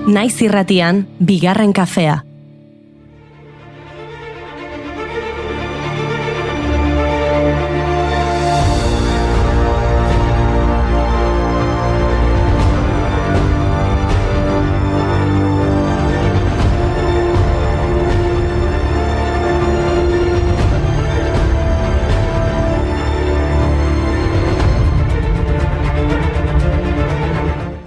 Naiz irratian, bigarren kafea.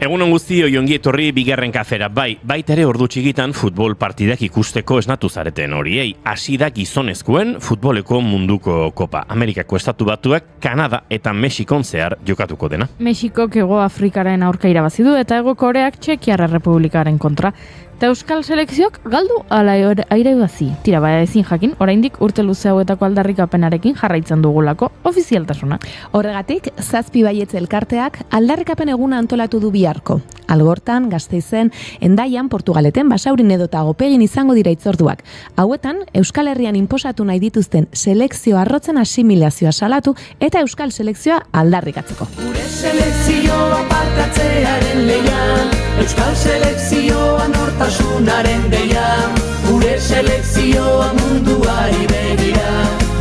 Egunon guztioi ongi etorri bigarren kafera, baita ere ordu txikitan futbol partidak ikusteko esnatu zareten horiei. Hasi da gizonezkoen futboleko munduko kopa. Amerikako Estatu Batuak, Kanada eta Mexikon zehar jokatuko dena. Mexikok Hego Afrikaren aurka irabazi du eta Hego Koreak Txekiar Errepublikaren kontra. Eta Euskal Selekzioak galdu ala irabazi. Tira bada ezin jakin, oraindik urte luze hauetako aldarrikapenarekin jarraitzen dugulako ofizialtasuna. Horregatik, 7 baietz elkarteak aldarrikapen eguna antolatu du biharko. Algortan, Gasteizen, Hendaian, Portugaleten, Basaurin edota Gopegin izango dira hitzorduak. Hauetan, Euskal Herrian inposatu nahi dituzten selekzio arrotzen asimilazioa salatu eta Euskal Selekzioa aldarrikatzeko. Gure selekzioa partatzearen leian, Euskal Selekzioa nortasunaren deian, gure selekzioa munduari begira,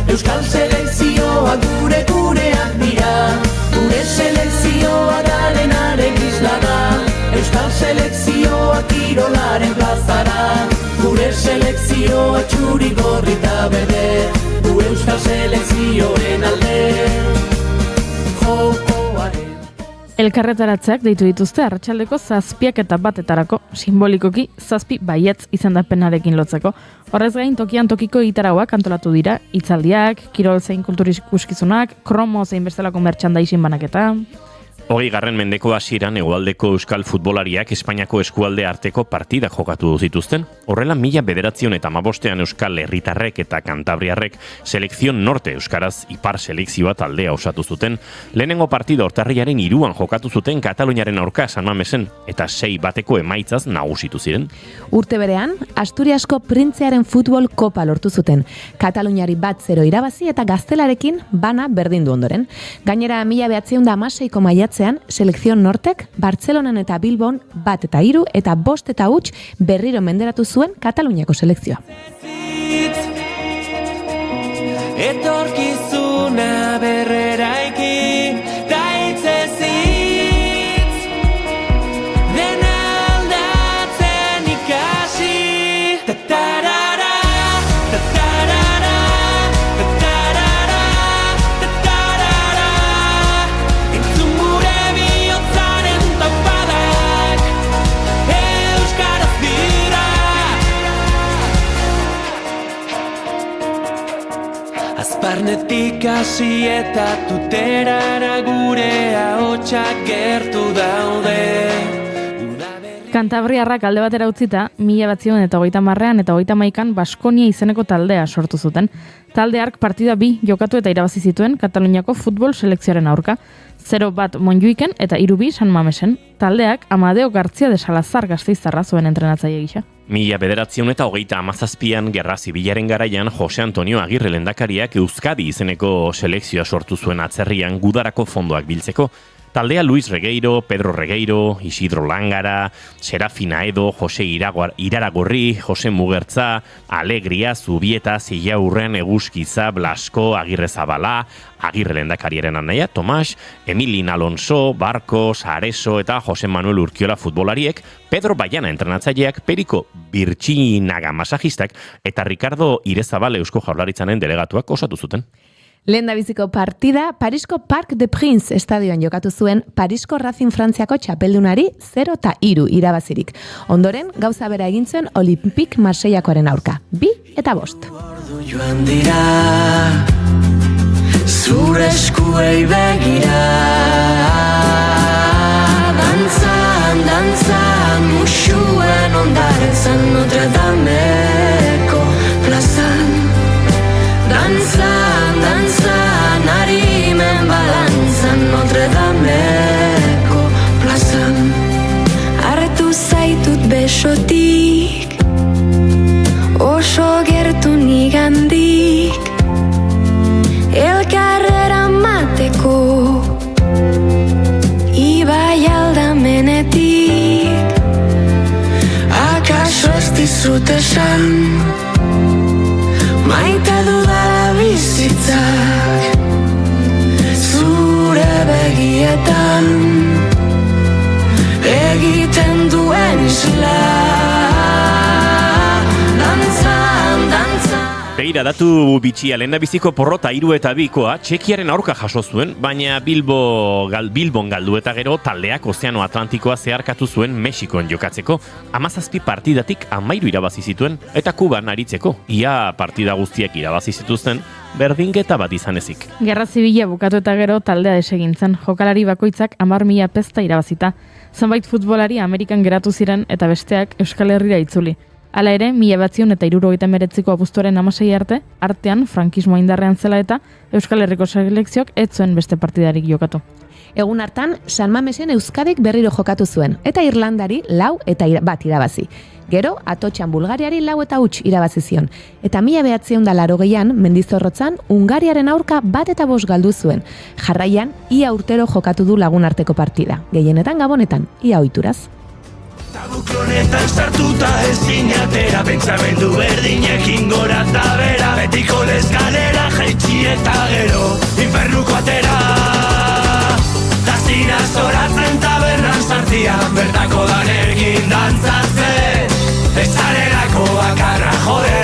Euskal Selekzioa gureak dira, gure selekzioa darenaren isla da, Euskal Selekzioa kirolaren plazara, gure selekzioa txuri gorri eta berde, gu Euskal Selekzioen alde, jokoaren. Elkarretaratzeak deitu dituzte arratsaldeko 7:01 simbolikoki 7 baietz izendapenarekin lotzeko. Horrez gain tokian tokiko egitarauak antolatu dira, hitzaldiak, kirol zein kultur ikuskizunak, kromo zein bestelako merchandising banaketa. 20. mendeko hasieran hegoaldeko euskal futbolariak Espainiako eskualde arteko partida jokatu zituzten. Horrela 1915 euskal herritarrek eta kantabriarrek selekzion norte euskaraz ipar selekzioa taldea osatu zuten. Lehenengo partida urtarrilaren 3 jokatu zuten Kataluniaren aurka San Mamesen eta 6-1 emaitzaz nagusitu ziren. Urte berean, Asturiasko Printzearen futbol kopa lortu zuten. Kataluniari 1-0 irabazi eta Gaztelarekin bana berdindu ondoren. Gainera 1916ko maiatzean selekzion nortek Bartzelonan eta Bilbon 1-3 eta 5-0 berriro menderatu zuen Kataluniako selekzioa. Etorkizuna berreraiki daitzezitz, dena aldatzen ikasi, tatarara, tatarara, tatarara, tatarara, entzun gure bihotzaren taupadak, euskaraz dira. Azparnetik hasi eta tuterara gure ahotsak gertu daude. Kantabriarrak alde batera utzita, 1930 eta 31an Baskonia izeneko taldea sortu zuten. Taldeark partida 2 jokatu eta irabazi zituen Kataluniako futbol selekzioaren aurka. 0-1 Montjuiken eta 3-2 San Mamesen. Taldeak Amadeo Gartzia de Salazar Gasteiztarra zuen entrenatzaile gisa. 1937an Gerra Zibilaren garaian Jose Antonio Agirre lehendakariak Euskadi izeneko selekzioa sortu zuen atzerrian gudarako fondoak biltzeko. Taldea Luis Regueiro, Pedro Regueiro, Isidro Langara, Serafina Edo, Jose Iraragorri, Jose Mugertza, Alegria, Zubieta, Zillaurren, Eguzkiza, Blasko, Agirre Zabala, Agirre lehendakariaren anaia, Tomas, Emilin Alonso, Barkos, Areso eta Jose Manuel Urkiola futbolariek, Pedro Baiana entrenatzaileak, Periko Birtxinaga masajistak eta Ricardo Irezabal Eusko Jaurlaritzaren delegatuak osatu zuten. Lehendabiziko partida Parisko Parc des Princes estadioan jokatu zuen Parisko Racing Frantziako txapeldunari 0-3 irabazirik. Ondoren, gauza bera egin zuen Olympique Marseillakoaren aurka, 2-5. Joan dira, zure eskuei begira, dantzan, musuen ondaren zan Notre Dameko plazan, dantzan, harimen balantzan Notre Dameko plazan. Arretu zaitut besotik, oso gertu nigandik, elkarrera mateko, ibai aldamenetik, dizut esan, maite dudala bizitzak, zure begietan, egiten duen isla, dantzan, dantzan. Begira, datu bitxia, lehendabiziko porrota 3-2koa Txekiaren aurka jaso zuen, baina Bilbon galdu eta gero taldeak Ozeano Atlantikoa zeharkatu zuen Mexikon jokatzeko. 17 partidatik 13 irabazi zituen eta Kuban aritzeko. Ia partida guztiak irabazi zituzten, berdinketa bat izan ezik. Gerra Zibila bukatu eta gero taldea desegin zen. Jokalari bakoitzak 10.000 pesta irabazita. Zenbait futbolari Amerikan geratu ziren eta besteak Euskal Herrira itzuli. Hala ere, 1979ko abuztuaren 16 artean frankismoa indarrean zela eta Euskal Herriko selekzioak ez zuen beste partidarik jokatu. Egun hartan, San Mamesen Euskadik berriro jokatu zuen, eta Irlandari 4-1 irabazi. Gero, Atotxan Bulgariari 4-1 irabazi zion. Eta 1980an, Mendizorrotzan, Hungariaren aurka 1-5 galdu zuen. Jarraian, ia urtero jokatu du Lagunarteko partida. Gehienetan Gabonetan, ia ohituraz. Tabuklonetan sartuta ezin atera, pentsamendu berdinekin gora eta bera, betiko lezkalera jaitsi eta gero, infernuko atera. Tazina zoratzen tabernan sartian, bertako danekin dantzatzen, ezarelako bakarra jode.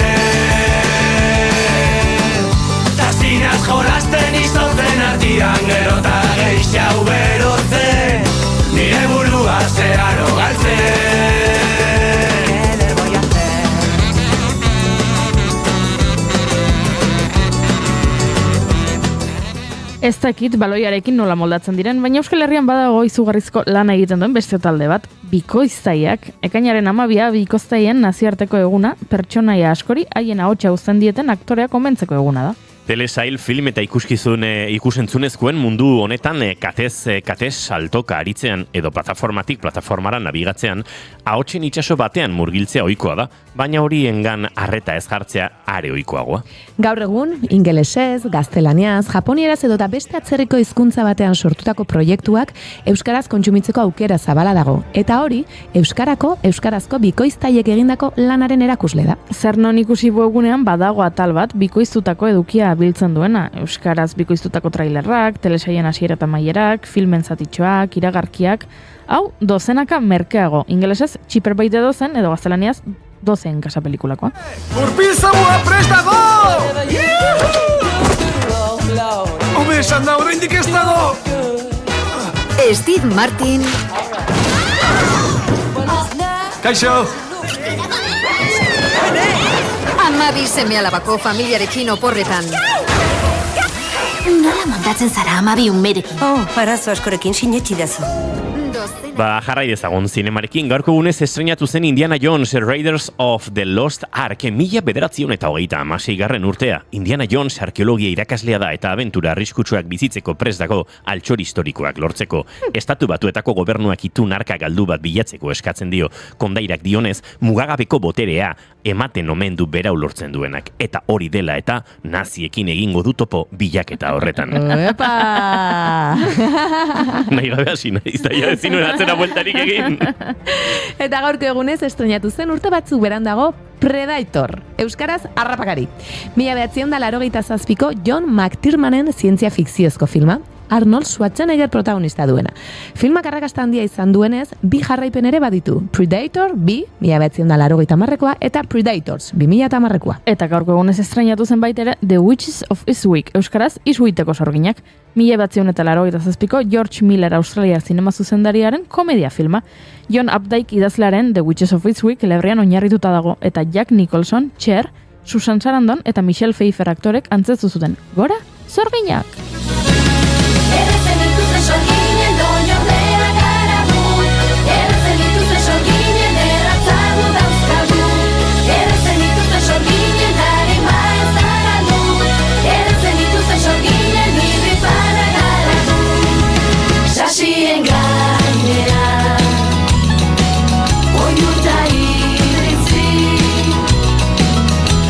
Tazinaz jolasten izautzen artian, gero eta geixau berotzen, nire burua zeharo galtzen. Ez dakit baloiarekin nola moldatzen diren, baina Euskal Herrian badago izugarrizko lana egiten duen beste talde bat, bikoiztaiak. Ekainaren 12 bikoiztaien nazioarteko eguna, pertsonaia askori haien ahotsa uzten dieten aktoreak omentzeko eguna da. Telesail film eta ikusentzunezkoen mundu honetan katez saltoka aritzean edo plataformara nabigatzean ahotsen itsaso batean murgiltzea ohikoa da, baina hori engan arreta ez jartzea are ohikoagoa. Gaur egun, ingelesez, gaztelaniaz, japonieraz edo eta beste atzerriko hizkuntza batean sortutako proiektuak euskaraz kontsumitzeko aukera zabala dago, eta hori euskarazko bikoiztaiek egindako lanaren erakusle da. Zer non ikusi webgunean badago atal bat bikoiztutako edukia biltzen duena, euskaraz bikoiztutako trailerrak, telesaien hasiera eta amaierak, filmen zatitxoak, iragarkiak, hau dozenaka merkeago, ingelesez Cheaper by the Dozen edo gaztelaniaz 12 kasa pelikulakoa. Urpilzamua prest dago! Home, esan da, oraindik ez dago! Steve Martin. Kaixo! 12 seme-alabako familiarekin oporretan. Nola montatzen zara 12 umerekin? Arazo askorekin sinetxi dazu. Jarrai dezagun zinemarekin, gaurko gunez estrenatu zen Indiana Jones Raiders of the Lost Ark, 1996 urtea. Indiana Jones arkeologia irakaslea da eta abentura arriskutsuak bizitzeko prest dago altxor historikoak lortzeko. Estatu Batuetako gobernuak itun arka galdu bat bilatzeko eskatzen dio. Kondairak dionez, mugagabeko boterea ematen omen du berau lortzen duenak. Eta hori dela eta naziekin egingo du topo bilaketa horretan. Epa! Nahi gabe hasi nahiz, da ja ezin nuen atzera bueltarik egin. Eta gaurko egunez estrenatu zen urte batzuk berandago Predator, euskaraz harrapakari. 1987ko John McTiernanen zientzia fikziozko filma, Arnold Schwarzenegger protagonista duena. Filmak arrakasta handia izan duenez, 2 jarraipen ere baditu. Predator, 1980koa eta Predators, 2010koa. Eta gaurko egunez estrenatu zen baitere The Witches of Eastwick, euskaraz Eastwickeko sorginak. 1987ko George Miller australiar zinema zuzendariaren komedia filma. John Updike idazlearen The Witches of Eastwick lebrean oinarrituta dago, eta Jack Nicholson, Cher, Susan Sarandon eta Michelle Pfeiffer aktorek antzestu zuten. Gora, sorginak! Erretzen dituzte sorginen doino bera gara gu, erretzen dituzte sorginen erratzagu dauzkagu, erretzen dituzte sorginen darima ez gara gu, erretzen dituzte sorginen irripara gara gu. Sasien gainera, oiuta iritzi,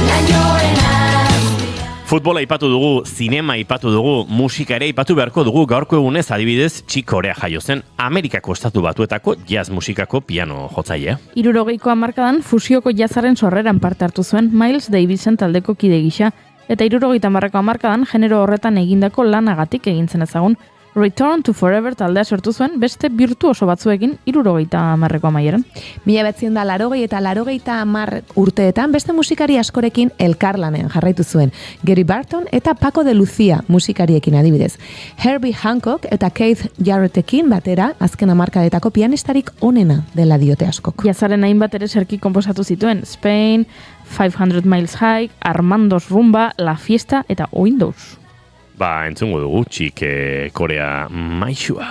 lainoen azpia. Futbola aipatu dugu, zinema aipatu dugu, musika ere aipatu beharko dugu gaurko egunez adibidez Chick Corea jaio zen Amerikako estatu batuetako jazz musikako piano jotzailea. 60ko hamarkadan fusioko jazzaren sorreran parte hartu zuen Miles Davisen taldeko kide gisa, eta 70ko hamarkadan genero horretan egindako lanagatik egin zen ezagun. Return to Forever taldea sortu zuen beste virtuoso batzuekin 70ko amaieran. 1980 eta 80 urteetan beste musikari askorekin elkarlanean jarraitu zuen. Gary Barton eta Paco de Lucia musikariekin adibidez. Herbie Hancock eta Keith Jarrettekin batera azken hamarkadetako pianistarik onena dela diote askok. Jazzaren hainbat ere serki konposatu zituen Spain, 500 Miles High, Armando's Rumba, La Fiesta eta Windows. Entzungo dugu, Chick Corea maixua.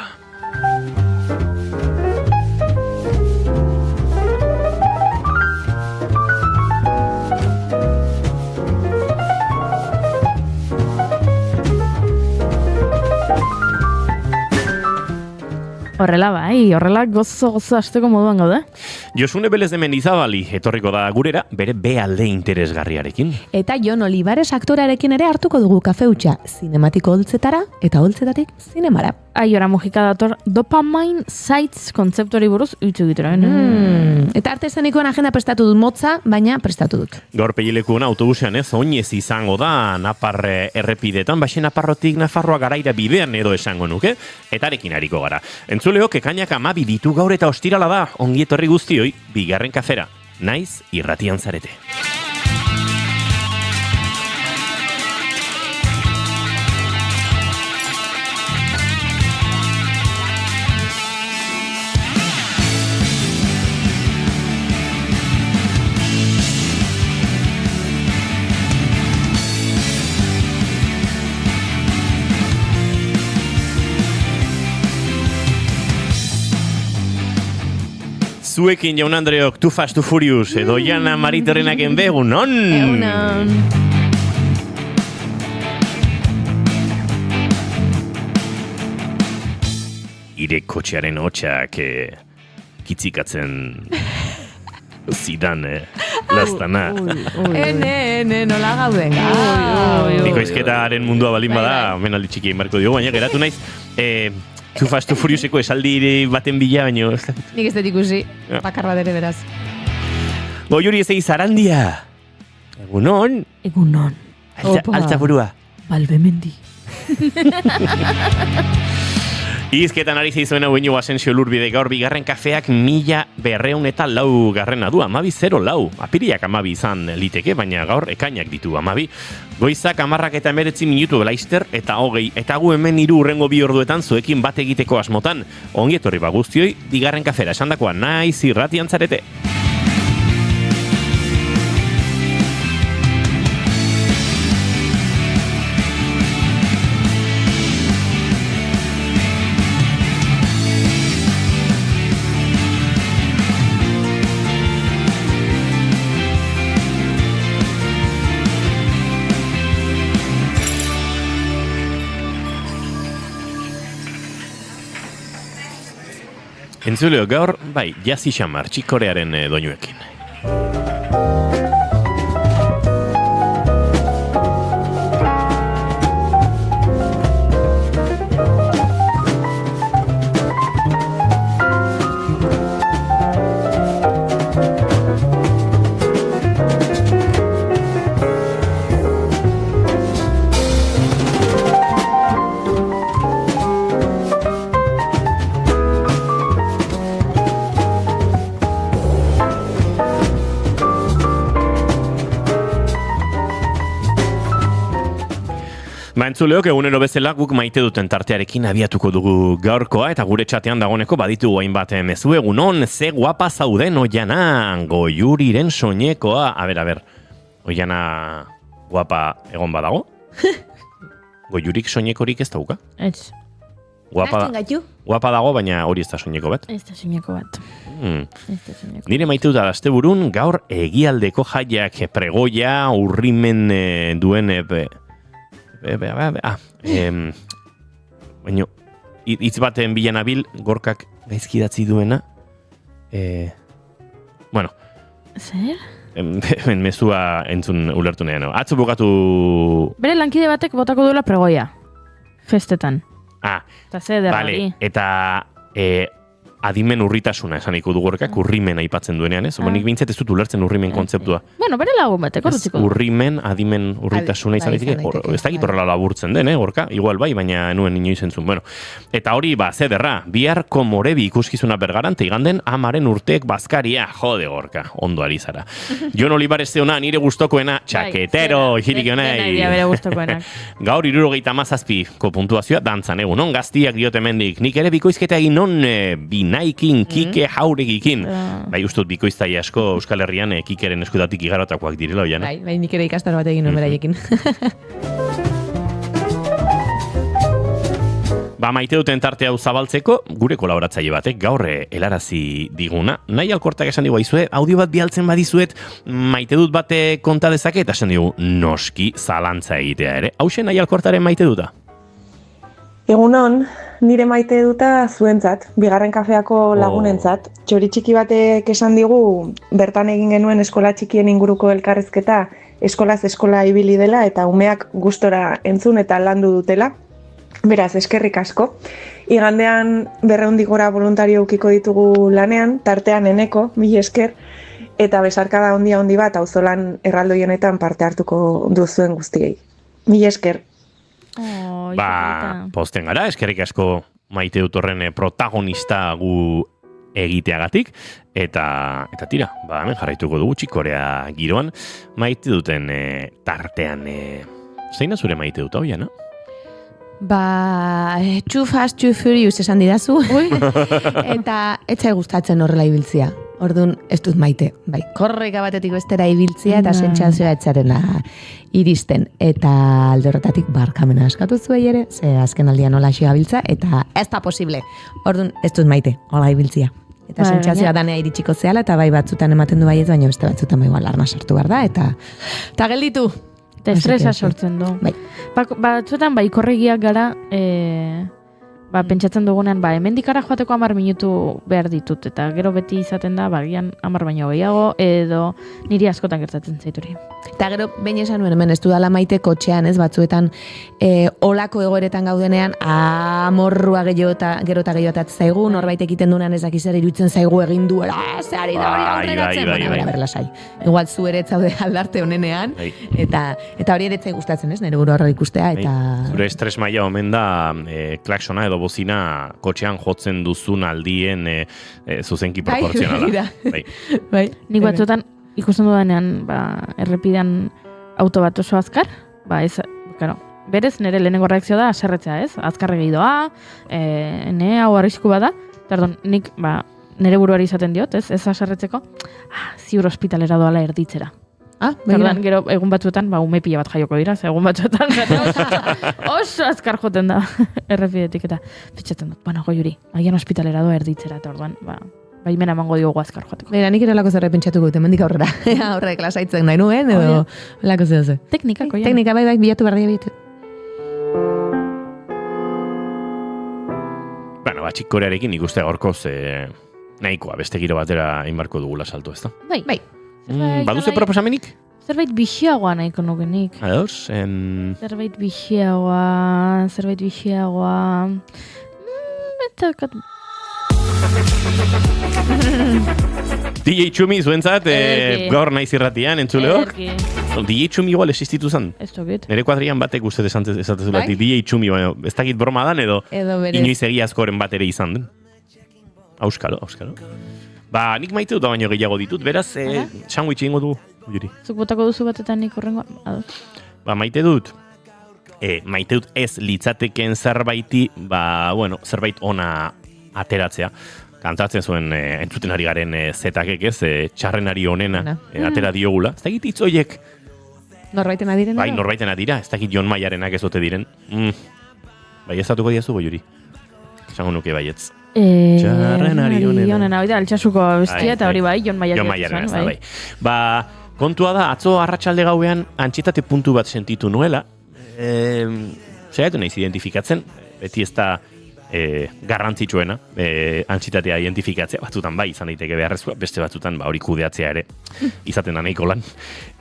Horrela gozo hasteko moduan gaude. Josune Belez de Mendizabali etorriko da gurera, bere alde interesgarriarekin. Eta Jon Olivares aktorearekin ere hartuko dugu kafe hutsa, zinematiko holtzetara eta holtzetatik zinemara. Aiora Mujika dator Dopamine Sites kontzeptuari buruz hitz egitera. Eta arte eszenikoen agenda prestatu dut motza, baina prestatu dut. Gaur peilekuan autobusean oinez izango da Napar errepidetan, baxe Naparrotik Nafarroa garaira bidean edo esango nuke, eta arekin hariko gara. Entzuleok ekainak 12 ditu gaur eta ostirala da, ongi etorri guztioi, bigarren kafera, naiz irratian zarete. Zuekin Jaun Andreok, Too Fast, Too Furious, edo Jana Mariterrenaken begunon. Egunon. Ire kotxearen hotxak kitzikatzen zidan lastana. Nola gauden. Bikoizketaren mundua balin bada, menaldi txiki egin barko diogu, baina geratu naiz. Too Fast, Too Furiouseko esaldi baten bila, baino. Nik ez dut ikusi, bakar bat ere beraz. Goiuri ez egiz arandia. Egunon. Altza burua. Balbemendi. Izketan ari zeizuen hau ino Asensio Lurbide gaur bigarren kafeak 1204 garrena du, 1204. Apiriak 12 izan liteke, baina gaur ekainak ditu 12. Goizak 10 eta 19 minutu laizter eta 20, eta gu hemen 3 urrengo 2 orduetan zuekin bat egiteko asmotan. Ongi etorri guztioi, bigarren kafera esandakoa naiz irratian zarete. Entzuleo gaur, jazi xamar, Chick Corearen doinuekin. Entzuleok egunero bezala guk maite duten tartearekin abiatuko dugu gaurkoa eta gure txatean dagoneko baditugu hainbat mezu egunon, ze guapa zauden Oiana Goiuriren soinekoa. A ber, Oiana guapa egon badago? Goiurik soinekorik ez dauka? Ez. Guapa dago, baina hori ez da soineko bat? Ez da soineko bat. Nire maite dut asteburun gaur egialdeko jaiak pregoia urrimen duen... baina hitz baten bilan abil gorkak gaizki idatzi duena. Zer? Hemen mezua entzun ulertu nahi. Atzo bukatu... Bere lankide batek botako duela pregoia. Festetan. Eta ze derrari. Vale. Eta adimen urritasuna esaniko du Gorkak, urrimen aipatzen duenean, ez? Nik bintzat ez dut ulertzen urrimen kontzeptua. Bueno, bere lagun batek, horretziko du. Urrimen, adimen urritasuna izan dizik, ez dakit horrela laburtzen den, Gorka? Igual bai, baina nuen inoiz entzun. Bueno, eta hori, zederra, biharko Morebi ikuskizuna Bergaran, iganden 10 urteek bazkaria, jode Gorka, ondo ari zara. Jon Olivares zeona, nire gustokoena, txaketero, hirik honei. Bere gustokoenak. Gaur 77ko puntuazioa dantzan, non gaztiak diote mendik, nik ere bikoizketa egin non Binaikin, Kike Jauregikin. Bai, ustut bikoiztai asko Euskal Herrian Kikeren eskudatik igarotakoak direla oian. Bai, nik ere ikastaro bat egin beraiekin. Maite duten tarte hau zabaltzeko, gure kolaboratzaile batek gaur helarazi diguna. Nahi Alkortak esan digu aizue, audio bat bialtzen badizuet, maite dut bate konta dezake, eta esan digu, noski zalantza egitea ere. Hauxe Nahi Alkortaren maite duta? Egunon, nire maite duta zuentzat, bigarren kafeako lagunentzat. Txori txiki batek esan digu, bertan egin genuen eskola txikien inguruko elkarrezketa, eskolaz eskola ibili dela, eta umeak gustora entzun eta landu dutela. Beraz, eskerrik asko. Igandean 200 gora voluntario ukiko ditugu lanean, tartean Eneko, 1000 esker, eta besarkada handi bat auzolan erraldoi honetan parte hartuko duzuen guztiei. 1000 esker. Posten gara, eskerrik asko maite dut horren protagonista gu egiteagatik, eta tira, hemen jarraituko dugu txikorea giroan, maite duten tartean, zein da zure maite dut hau, no? Too fast, too furious esan didazu. Eta etzai gustatzen horrela ibiltzia. Orduan, ez dut maite. Bai, korreka batetik bestera ibiltzia eta sentsazioa etzarela iristen. Eta alde horretatik barkamena askatu zuei ere, ze azken aldian hola gabiltza, eta ez da posible. Orduan, ez dut maite, hola ibiltzia. Eta sentsazioa danea iritsiko zehala, eta bai batzutan ematen du baiez, baina beste batzutan bai alarma sartu behar da, eta gelditu. Eta estresa sortzen du. Batzuetan, korregiak gara, pentsatzen dugunean, hemendikara joateko 10 minutu behar ditut, eta gero beti izaten da, gian 10 baino gehiago, edo niri askotan gertatzen zaituri. Eta gero, behin esan nuen, hemen ez dudala maite kotxean, ez batzuetan, olako egoeretan gaudenean, amorrua gero eta gehiagotat zaigu, norbait egiten duenan ez dakizer iruditzen zaigu egin duela, zehari da hori aurreratzen, berlasai. Igual zu ere etzaude aldarte honenean, eta hori ere etzai gustatzen, ez, nire buru horre ikustea, eta... Zure estres maila omen da, klaksona edo bozina kotxean jotzen duzun aldien zuzenki proportzionala. Bai. Nik batzuetan ikusten dudanean errepidean auto bat oso azkar, berez nire lehenengo reakzio da aserretzea, ez? Azkarre gehidoa, hau arrisku bada, nik nire buruari izaten diot, ez aserretzeko, ziur ospitalera doala erditzera. Gero egun batzuetan ume pila bat jaioko dira, egun batzuetan oso azkar joten da errepidetik eta fitxatzen dut, goiuri, agian ospitalera doa erditzera eta orduan, baimena emango diogu azkar joateko. Beira, nik ere lako zerre pentsatuko dut, emendik aurrera, aurre klasaitzen nahi nuen, edo lako zehose. Teknika, bai, bilatu berdia bilatu. Txikorearekin ikuste gorkoz nahikoa, beste giro batera inbarko dugula salto, ez da? Bai. Baduze proposamenik? Zerbait bixiagoa nahiko nukenik. Ados? Zerbait bixiagoa... DJ Txumi zuentzat, gaur naiz irratian, entzuleok? DJ Txumi igual existitu zen. Ez tokit. Nire kuadrian batek uste esatezulatik DJ Txumi, baina ez dakit broma dan edo inoiz egiazkoren bat ere izan den. Auskalo. Nik maite dut baino gehiago ditut, beraz, sandwich egingo du. Zuk botako duzu bat eta nik horrengo? Maite dut ez litzateken zerbaiti, zerbait ona ateratzea. Kantatzen zuen entzuten ari garen zetakek ez, txarrenari onena atera diogula. Ez dakit itzoiek. Norbaiten adiren? Bai, norbaiten adira, ez dakit Jon Maiarenak ez ote diren. Bai, ez datuko diazu goiuri. Esango nuke baietz. Txarrenari onena. Hori da, altxasuko bestia eta hori bai, Jon Maiaren bai. Kontua da, atzo arratsalde gauean antxetate puntu bat sentitu nuela. Zeratu nahiz identifikatzen, beti ez da garrantzitsuena, antsitatea identifikatzea, batzutan bai, izan daiteke beharrezkoa, beste batzutan hori kudeatzea ere, izaten da nahiko lan.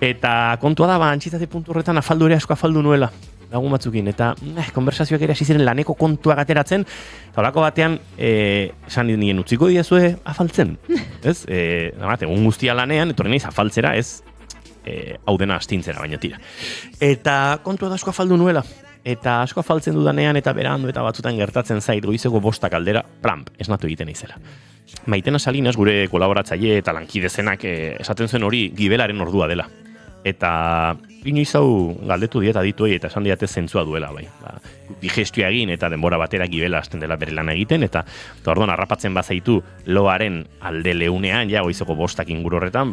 Eta kontua da, antsitate puntu horretan afaldu ere asko afaldu nuela, lagun batzukin, eta konversazioak ere hasi ziren laneko kontuak ateratzen, eta holako batean, esan nien utziko diezue afaltzen, ez? Egun guztia lanean, etorri naiz afaltzera, ez? Hau dena astintzera baina tira. Eta kontua da asko afaldu nuela, eta asko afaltzen dudanean, eta berandu eta batzutan gertatzen zait, goizeko 5 aldera, plamp, esnatu egiten izela. Maitena Salinas, gure kolaboratzaile eta lankidezenak, esaten zen hori gibelaren ordua dela. Eta inoiz hau galdetu dieta dituei eta esan diate zentzua duela, bai. Digestioa egin eta denbora batera gibela hasten dela bere lana egiten, eta orduan harrapatzen bazaitu loaren alde leunean, ja goizeko 5 inguru horretan,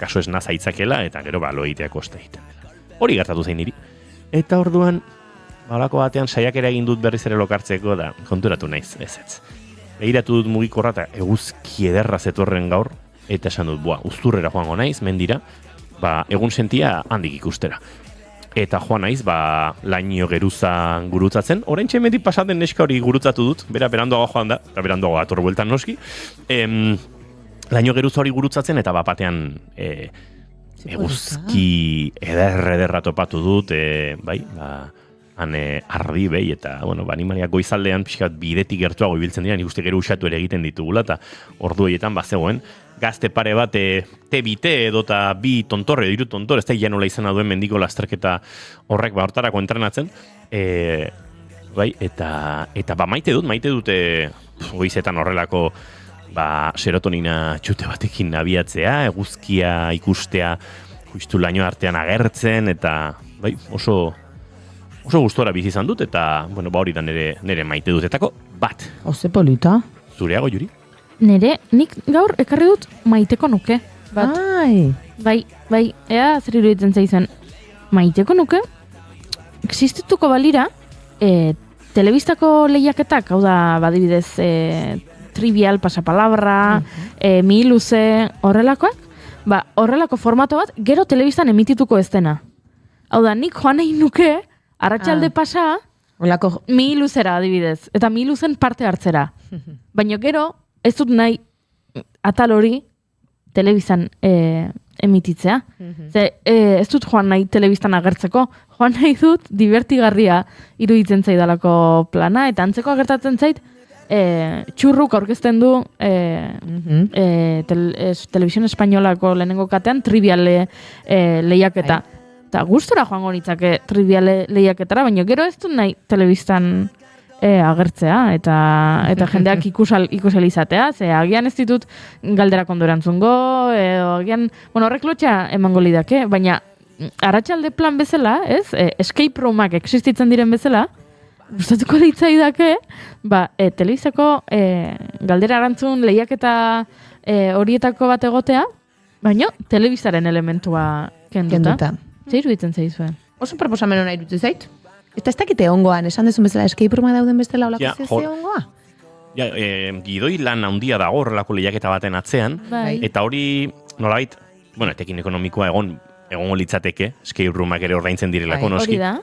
kaso ez nazaitzakela, eta gero lo egitea kosta egiten. Hori gertatu zein niri. Eta orduan, halako batean saiakera egin dut berriz ere lokartzeko, da konturatu naiz, ez. Begiratu dut mugikorra eta eguzki ederra zetorren gaur, eta esan dut, uzturrera joango naiz, mendira, egun sentia handik ikustera. Eta joan naiz, laino geruza gurutzatzen. Oraintxe mendik pasaten neska hori gurutzatu dut, beranduago joan da, eta beranduago ator bueltan noski. Laino geruza hori gurutzatzen, eta batean eguzki ederra topatu dut, han ardi behi, eta, animaliak goizaldean pixkat bidetik gertuago ibiltzen dira, nik uste gero usatu ere egiten ditugula, eta ordu horietan bazegoen, gazte pare bat te bite edo eta 2 tontorre, 3 tontorre, ez da nola izena duen mendiko lasterketa horrek hortarako entrenatzen, eta maite dute goizetan horrelako serotonina txute batekin abiatzea, eguzkia ikustea, justu laino artean agertzen, eta oso gustora bizi izan dut, eta hori da nire maite dutetako bat. Oze polita. Zureago, Juri? Nik gaur ekarri dut maiteko nuke. Bai, ea zer iruditzen zaizuen. Maiteko nuke, existituko balira, telebistako lehiaketak, hau da, badibidez, trivial, pasapalabra, miluze, horrelakoak, horrelako formato bat, gero telebistan emitituko ez dena. Hau da, nik joan nahi nuke, arratsalde pasa, miluzera adibidez, eta miluzen parte hartzera. Baina gero, ez dut nahi atal hori telebistan emititzea. Ez dut joan nahi telebistan agertzeko, joan nahi dut divertigarria iruditzen zaidalako plana, eta antzeko agertatzen zait, txurruk aurkezten du Televisión Espainolako lehenengo katean trivial lehiaketa. Eta gustora joango nitzake trivial lehiaketara, baina gero ez dut nahi telebistan agertzea, eta jendeak ikusal izatea, ze agian ez ditut galdera kondo erantzungo, agian, horrek lotxa emango lidake, baina arratsalde plan bezala, escape roomak existitzen diren bezala, gustatuko litzaidake, telebistako galdera erantzun lehiaketa horietako bat egotea, baina telebistaren elementua kenduta. Zer iruditzen zaizuen? Oso proposamen hona iruditzen zait. Eta ez dakite ongoan, esan dezun bezala escape rooma dauden bestela olako zezio ongoa? Gidoi lan handia dago horrelako lehiaketa baten atzean, eta hori, nolabait, etekin ekonomikoa egongo litzateke, escape roomak ere ordaintzen direlako noski. Hori da.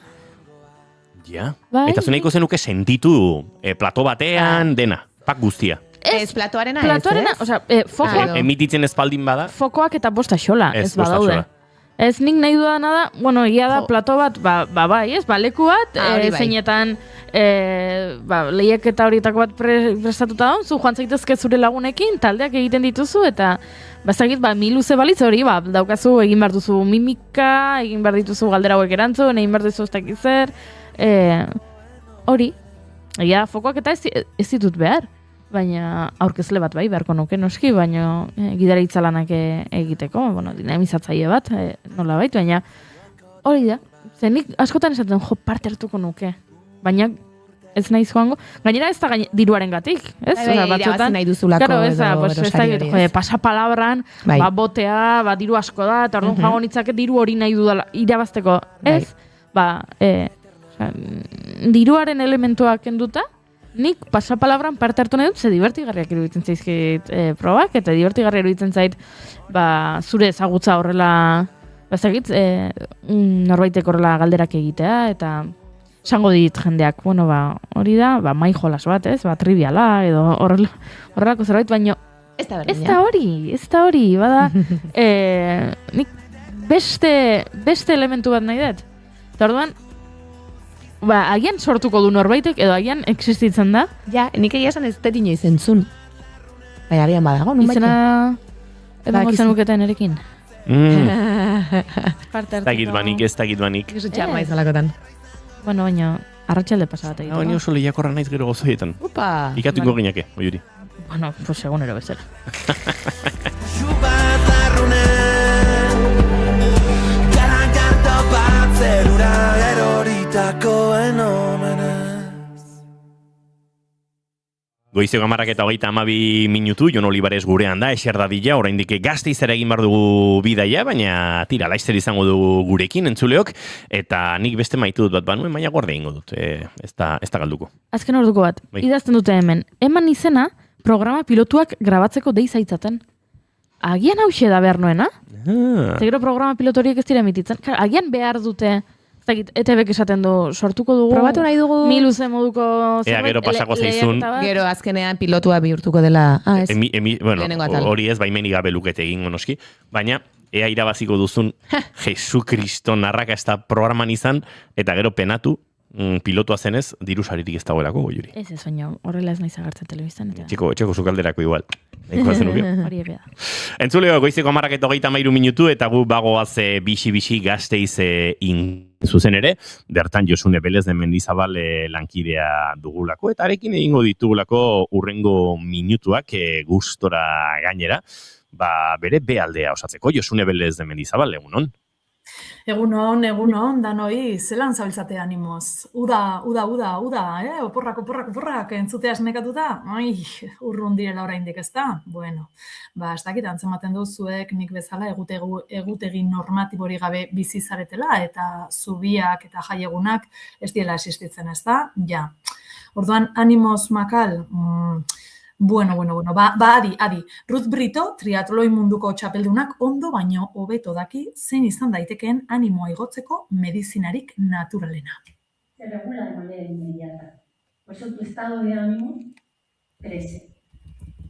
Ja, eta zuneiko zenuke sentitu plato batean dena, pak guztia. Ez, platoarena, osea, fokoak... Emititzen espaldin bada. Fokoak eta bosta xola, ez badaude. Ez nik nahi dudana da, egia da plato bat, bai, ez, leku bat, zeinetan lehiaketa horietako bat prestatuta da, zu joan zaitezke zure lagunekin, taldeak egiten dituzu, eta bazakit, miluze balitz hori, daukazu egin behar duzu mimika, egin behar dituzu galdera hauek erantzun, egin behar duzu ez zer, hori, fokoak eta ez ditut behar. Baina aurkezle bat beharko nuke noski, baina gidaritza lanak egiteko, dinamizatzaile bat, nola bait, baina hori da. Zenik askotan esaten parte hartuko nuke, baina ez naiz joango. Gainera ez da diruaren gatik, ez? Irabazi nahi duzulako edo pasapalabran, botea, diru asko da, eta orduan joango nitzake diru hori nahi dudala irabazteko, ez? Diruaren elementua kenduta, nik pasapalabran parte hartu nahi dut, ze divertigarriak iruditzen zaizkit probak, eta divertigarriak iruditzen zait zure ezagutza horrela, norbaitek horrela galderak egitea, eta esango dit jendeak, bueno, hori da, mai jolas bat, ez? Triviala, edo horrelako zerbait, baino Ez da ez da hori, bada, nik beste elementu bat nahi dut. Eta orduan, agian sortuko du norbaitek, edo agian existitzen da. Ja, nik egia esan ez dut inoiz entzun. Bai, agian badago, nun baita. Izena, edo zenuketen erekin. Ez dakit banik. Ez txarra izalakotan. Bueno, baina, arratsalde pasa bat egiten. Baina oso lehiakorra naiz gero gozoietan. Upa! Ikatuko gineke, oiuri. Bueno, pues egunero bezala. Goizeko 10:22 minutu, Jon Olivares gurean da, eser dadila, oraindik Gasteizera egin behar dugu bidaia, baina tira, laizzer izango dugu gurekin entzuleok, eta nik beste maitu dut bat banuen, baina guardia ingo dut, ez da galduko. Azken orduko bat, idazten dute hemen, eman izena, programa pilotuak grabatzeko deizaitzaten. Agian hause da behar nuena? Zegero programa pilotoriek ez dira emititzen. Agian behar dute, ETB-ek esaten du, sortuko dugu. Probatu nahi dugu. Miluze moduko zerbait. Gero pasako zaizun. Gero azkenean pilotua bihurtuko dela. Bueno, hori ez baimeni gabe lukete egingo noski, baina ea irabaziko duzun Jesukristo narrakasta programan izan, eta gero penatu, pilotua zenez, diru saririk ez dagoelako goiuri. Ez baina horrela ez naiz agertzen telebistan. Txeko zukalderako igual. Hori epea. Entzuleo, goizeko 10:33 minutu, eta gu bagoaz bixi Gasteiz zuzen ere, bertan Josune Belez de Mendizabal lankidea dugulako, eta arekin egingo ditugulako urrengo minutuak gustora gainera, bere bealdea osatzeko. Josune Belez de Mendizabal, egunon? Egunon, danoi, zelan zabiltzate animoz. Uda, oporrak, entzutea esnekatuta? Ai, urrun direla oraindik ez da? Bueno, ez dakit antzematen duzuek nik bezala egutegi normatibori gabe bizi zaretela, eta zubiak eta jaiegunak ez diela existitzen ez da? Ja. Orduan, animoz makal, Bueno, adi. Ruth Brito, triatloi munduko txapeldunak ondo baino hobeto daki zein izan daitekeen animoa igotzeko medizinarik naturalena. Se regula de manera inmediata. Por eso tu estado de ánimo crece.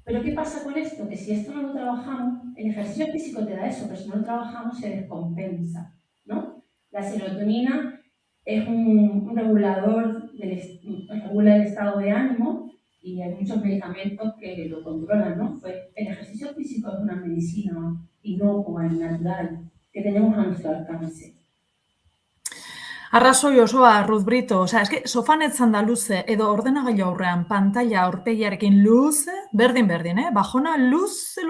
Pero ¿qué pasa con esto? Que si esto no lo trabajamos, el ejercicio físico te da eso, pero si no lo trabajamos se descompensa, ¿no? La serotonina es un regulador, regula el estado de ánimo, y hay muchos medicamentos que lo controlan, ¿no? Pues el ejercicio físico es una medicina inocua y natural que tenemos a nuestro alcance. Arrazoi osoa, Ruth Brito, eske sofanetzan da luze, edo ordenagailu aurrean pantalla aurpegiarekin luze, berdin, bajona luze,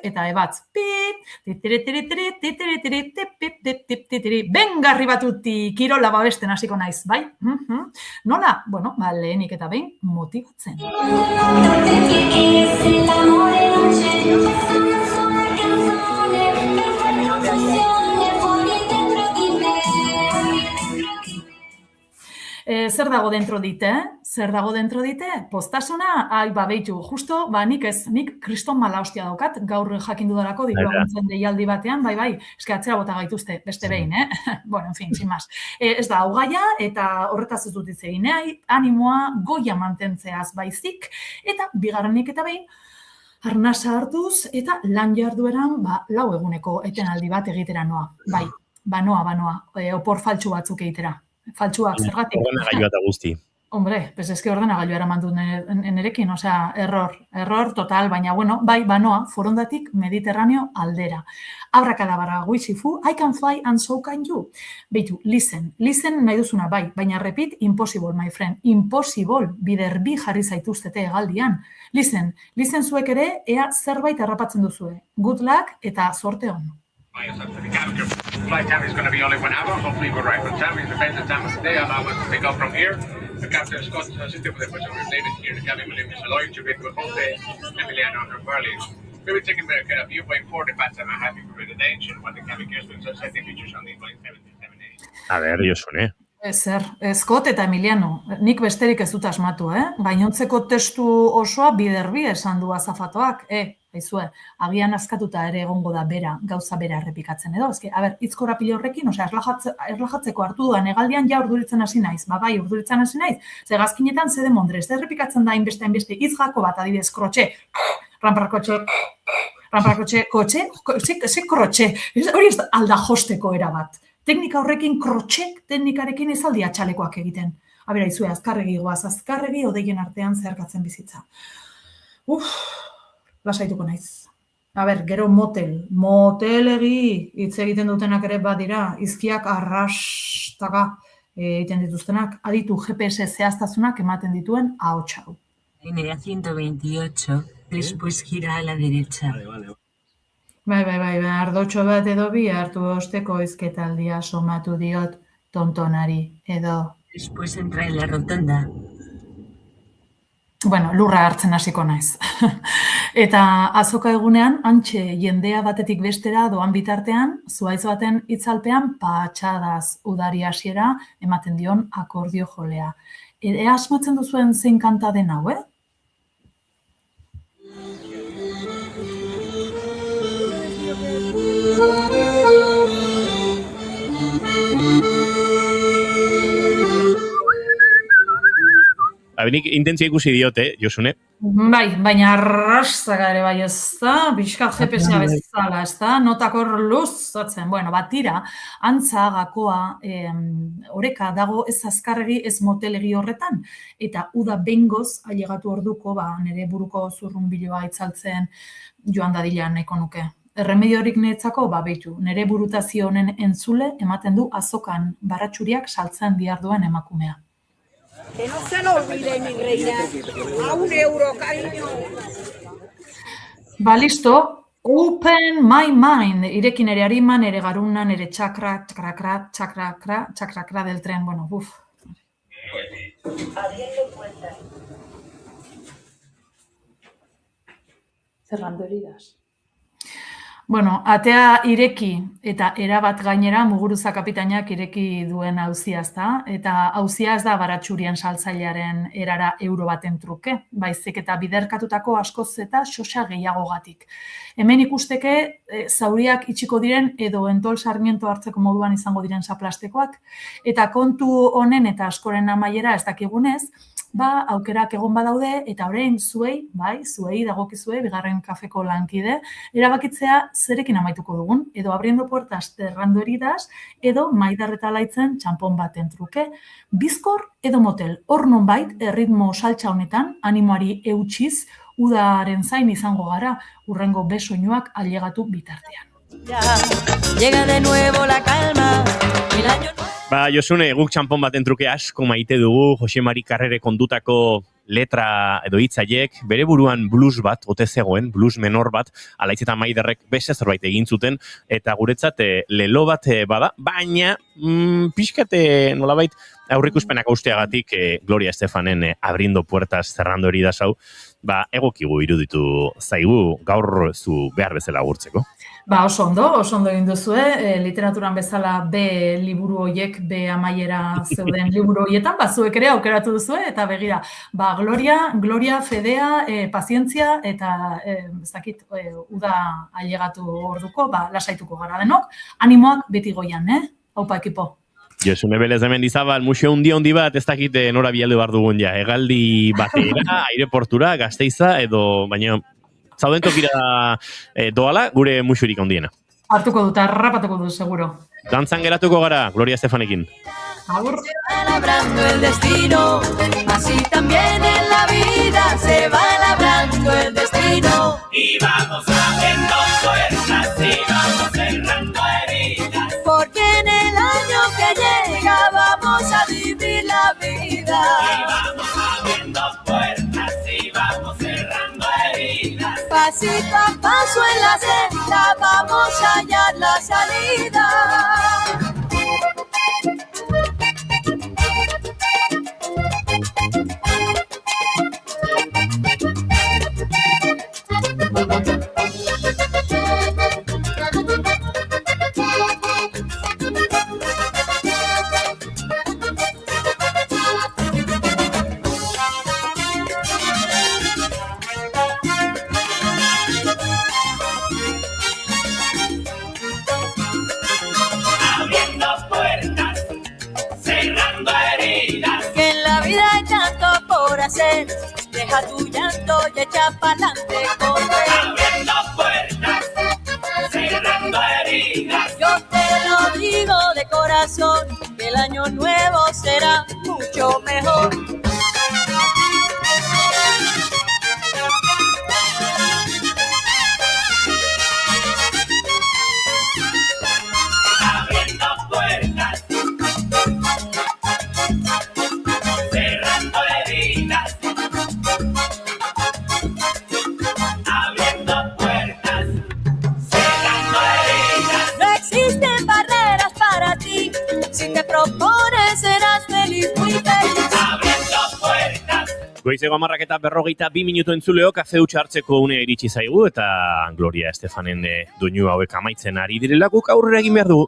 eta ebatz. Bengarri batuti kirola babesten hasiko naiz, bai? Nola? Bueno, lehenik eta behin motibatzen. Zer dago dentro dite? Postasuna? Beitu, justo, nik kriston mala hostia daukat, gaur jakin dudalako, diruaguntzen deialdi batean, bai, eske atzera bota gaituzte, beste behin, Bueno, en fin, sin más. Ez da, hogaia, eta horretaz ez dut hitz egin, animoa goia mantentzeaz baizik, eta bigarrenik eta behin, arnasa hartuz, eta lan jardueran, 4 eguneko etenaldi bat egitera noa. Bai, noa, opor faltsu batzuk egitera. Faltsuak, zergatik. Ordenagailua eta guzti. Hombre, pues es que ordenagailua eraman dut nerekin, error total, baina bueno, bai, noa, forondatik Mediterraneo aldera. Abrakadabra, guizifu, I can fly and so can you. Beitu, listen nahi duzuna, bai, baina repeat, impossible, my friend, impossible, biderbi jarri zaituztete egaldian. Listen zuek ere, ea zerbait errapatzen duzue. Good luck eta sorte on. Flight time is going to be only 1 hour. Hopefully we're right on time. It's the best time of the day. Allow us to take off from here. The captain Scott assisted with the push related here. The cabin will leave Mr. Lloyd to get with Jose, Emiliano, and Burley. We will take care of you. Wait for the pattern. I'm happy for the danger. What the cabin cares with such safety features on the 778. A ver, Josune. Zer, Scott eta Emiliano. Nik besterik ez dut asmatu, Gainontzeko testu osoa biderbi esan du azafatoak, aizue, agian askatuta ere egongo da bera, gauza bera errepikatzen edo. Eske, hitz korapilo horrekin, erlajatzeko hartu duan egaldian ja urduritzen hasi naiz. Bai, urduritzen hasi naiz. Ze gazkinetan zede mondrez, errepikatzen da hainbeste hitz gako bat, adibidez, krotxe, ramparkotxe, kotxe, krotxe. Hori ez alda josteko erabat. Teknika horrekin, krotxek teknikarekin ez aldia txalekoak egiten. Abera, izue, azkarregi goaz, azkarregi odeien artean zeharkatzen bizitza. Lasaituko naiz. Gero motelegi hitz egiten dutenak ere badira, izkiak arrastaga egiten dituztenak, aditu GPS zehaztasunak ematen dituen ahotsa hau. Línea 128, después gira a la derecha. Bai, ardotxo bat edo bi hartu osteko izketaldia somatu diot tontonari edo. Después entra en la rotonda. Bueno, lurra hartzen hasiko naiz. Eta azoka egunean, antxe jendea batetik bestera doan bitartean, zuhaitz baten itzalpean patxadaz udari hasiera ematen dion akordio jolea. Ea asmatzen duzuen zein kanta den hau, Nik intentzia ikusi diote, Josune. Bai, baina arrastaga ere bai ez da, pixkat GPS-a bezala, ez da, notakor luzatzen. Bueno, tira, antza, gakoa, oreka dago ez azkarregi, ez motelegi horretan, eta uda bengoz, ailegatu orduko, nire buruko zurrunbiloa itzaltzen joan dadila nahiko nuke. Erremediorik niretzako, behitu, nire burutazio honen entzule ematen du azokan baratxuriak saltzen diharduen emakumea. Que no se lo olvide, mi reina. A €1, cariño. Listo. Open my mind. Irekin nere harima, nere garuna, nere txakra del tren. Bueno, Abriendo puertas. Cerrando heridas. Bueno, atea ireki eta erabat gainera Muguruza kapitainak ireki duen auzia ez da, eta auzia ez da baratxurien saltzailearen erara euro baten truke, baizik eta biderkatutako askoz eta xoxa gehiagogatik. Hemen ikusteke zauriak itxiko diren edo Entol Sarmiento hartzeko moduan izango diren zaplastekoak, eta kontu honen eta askoren amaiera ez dakigunez, aukerak egon badaude, eta orain zuei dagokizue, bigarren kafeko lankide, erabakitzea zerekin amaituko dugun, edo abriendo puertas cerrando heridas, edo maidarreta laitzen txampon baten truke, bizkor edo motel, hor nonbait, erritmo saltza honetan, animoari eutsiz, udaren zain izango gara, urrengo besoinuak ailegatu bitartean. Llega de nuevo la calma, el año nuevo. Josune, guk txampon baten truke asko maite dugu, Jose Mari Karrere kondutako letra edo hitzaiek, bere buruan blues bat, ote zegoen, blues menor bat, alaitz eta maiderrek beste zerbait egin zuten, eta guretzat lelo bat bada, baina pixkate nolabait aurrikuspenak austeagatik Gloria Estefanen abriendo puertas cerrando heridas hau, egokigu iruditu zaigu gaur zu behar bezala agurtzeko. Oso ondo egin duzue, literaturan bezala B liburu hoiek, B amaiera zeuden liburu hoietan, zuek ere aukeratu duzue, eta begira, Gloria, Fedea, pazientzia, eta ez dakit, uda ailegatu orduko, lasaituko gara denok, animoak beti goian, Haupa ekipo. Josune Belez hemen dizabal, museo handi bat, ez dakit nora bialde bar dugun hegaldi batera, aireportura, Gasteiza, edo, baina zauden tokira doala, gure musurik handiena. Hartuko dut, harrapatuko dut, seguro. Dantzan geratuko gara, Gloria Estefanekin. Agur. Se va labrando el destino, así también en la vida se va labrando el destino. Y vamos abriendo puertas y vamos cerrando heridas. Porque en el año que llega vamos a vivir la vida. Y vamos abriendo puertas y vamos cerrando heridas. Pasito a paso en la senda vamos a hallar la salida. hacer. Deja tu llanto y echa pa'lante, corre. Abriendo puertas, cerrando heridas. Yo te lo digo de corazón, que el año nuevo será mucho mejor. Abriendo puertas, cerrando heridas. Abriendo puertas, cerrando heridas. No existen barreras para ti, si te propones serás feliz, muy feliz. Abriendo puertas. Goizeko 10:42 entzuleo, kafe hutsa hartzeko unea iritsi zaigu, eta Gloria Estefanen doinu hauek amaitzen ari direla, guk aurrera egin behar dugu.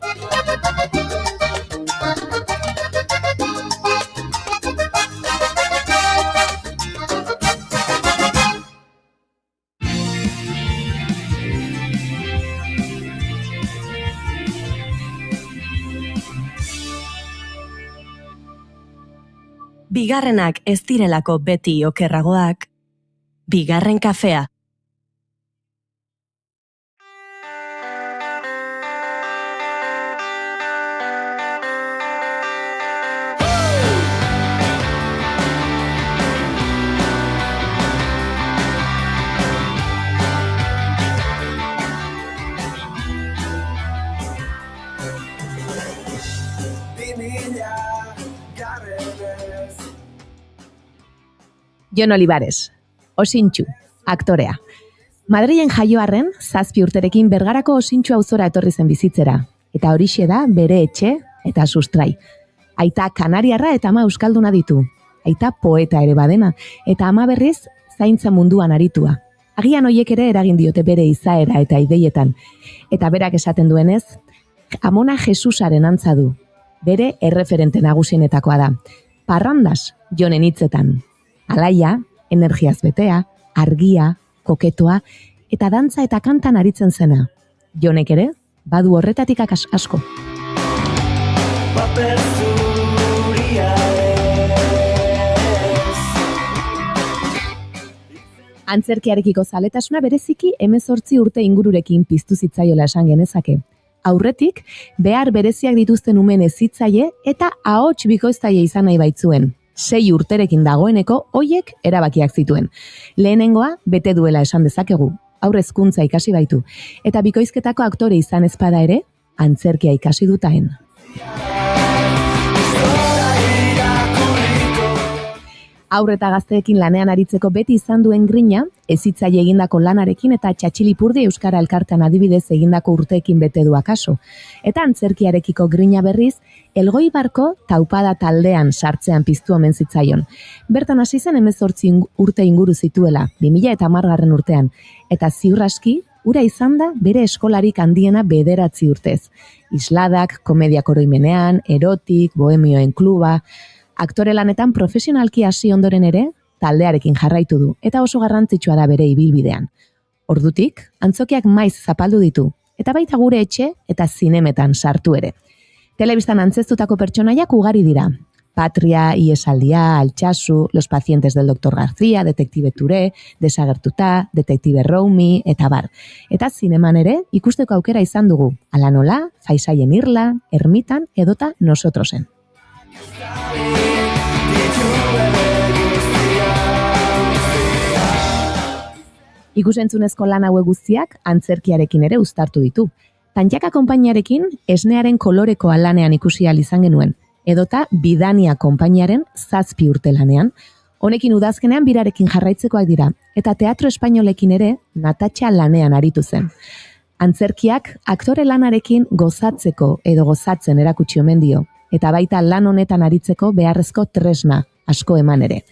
Bigarrenak ez direlako beti okerragoak. Bigarren kafea. Jon Olivares, Osintxu, aktorea. Madrilen jaioarren, 7 urterekin Bergarako Osintxu auzora etorri zen bizitzera, eta horixe da bere etxe eta sustrai. Aita kanariarra eta ama euskalduna ditu. Aita poeta ere badena, eta ama berriz zaintza munduan aritua. Agian hoiek ere eragin diote bere izaera eta ideietan. Eta berak esaten duenez, Amona Jesusaren antza du. Bere erreferente nagusienetakoa da. Parrandas Jonen hitzetan. Alaia, energiaz betea, argia, koketoa, eta dantza eta kantan aritzen zena. Jonek ere, badu horretatik asko. Paper zuria ez. Antzerkiarekiko zaletasuna bereziki 18 urte ingururekin piztu zitzaiola esan genezake. Aurretik, behar bereziak dituzten umen ezitzaie eta ahots bikoiztaile izan nahi baitzuen. 6 urterekin dagoeneko hoiek erabakiak zituen. Lehenengoa bete duela esan dezakegu, aurrezkuntza ikasi baitu, eta bikoizketako aktore izan ezpada ere, antzerkia ikasi dutaen. Haur eta gazteekin lanean aritzeko beti izan duen grina, ezitzaile egindako lanarekin eta Txatxilipurdi Euskara Elkartean adibidez egindako urteekin bete du akaso. Eta antzerkiarekiko grina berriz, Elgoibarko taupada taldean sartzean piztu omen zitzaion. Bertan hasi zen 18 urte inguru zituela, 2010 urtean, eta ziur aski, ura izan da bere eskolarik handiena 9 urtez. Isladak, komedia koroimenean, erotik, bohemioen kluba. Aktore lanetan profesionalki hasi ondoren ere, taldearekin jarraitu du, eta oso garrantzitsua da bere ibilbidean. Ordutik, antzokiak maiz zapaldu ditu, eta baita gure etxe eta zinemetan sartu ere. Telebistan antzeztutako pertsonaiak ugari dira. Patria, Iesaldia, Altsasu, Los pacientes del Dr. García, Detektibe Ture, Desagertuta, Detektibe Roumi, eta bar. Eta zineman ere, ikusteko aukera izan dugu. Ala nola, Faisaien Irla, Ermitan, edota Nosotrosen. Ikusentzunezko lan hauek guztiak antzerkiarekin ere uztartu ditu. Tantjaka konpainiarekin esnearen kolorekoa lanean ikusi ahal izan genuen, edota Bidania konpainiaren 7 urte lanean. Honekin udazkenean birarekin jarraitzekoak dira, eta teatro espainolekin ere Natatxa lanean aritu zen. Antzerkiak aktore lanarekin gozatzeko edo gozatzen erakutsi omen dio, eta baita lan honetan aritzeko beharrezko tresna asko eman ere.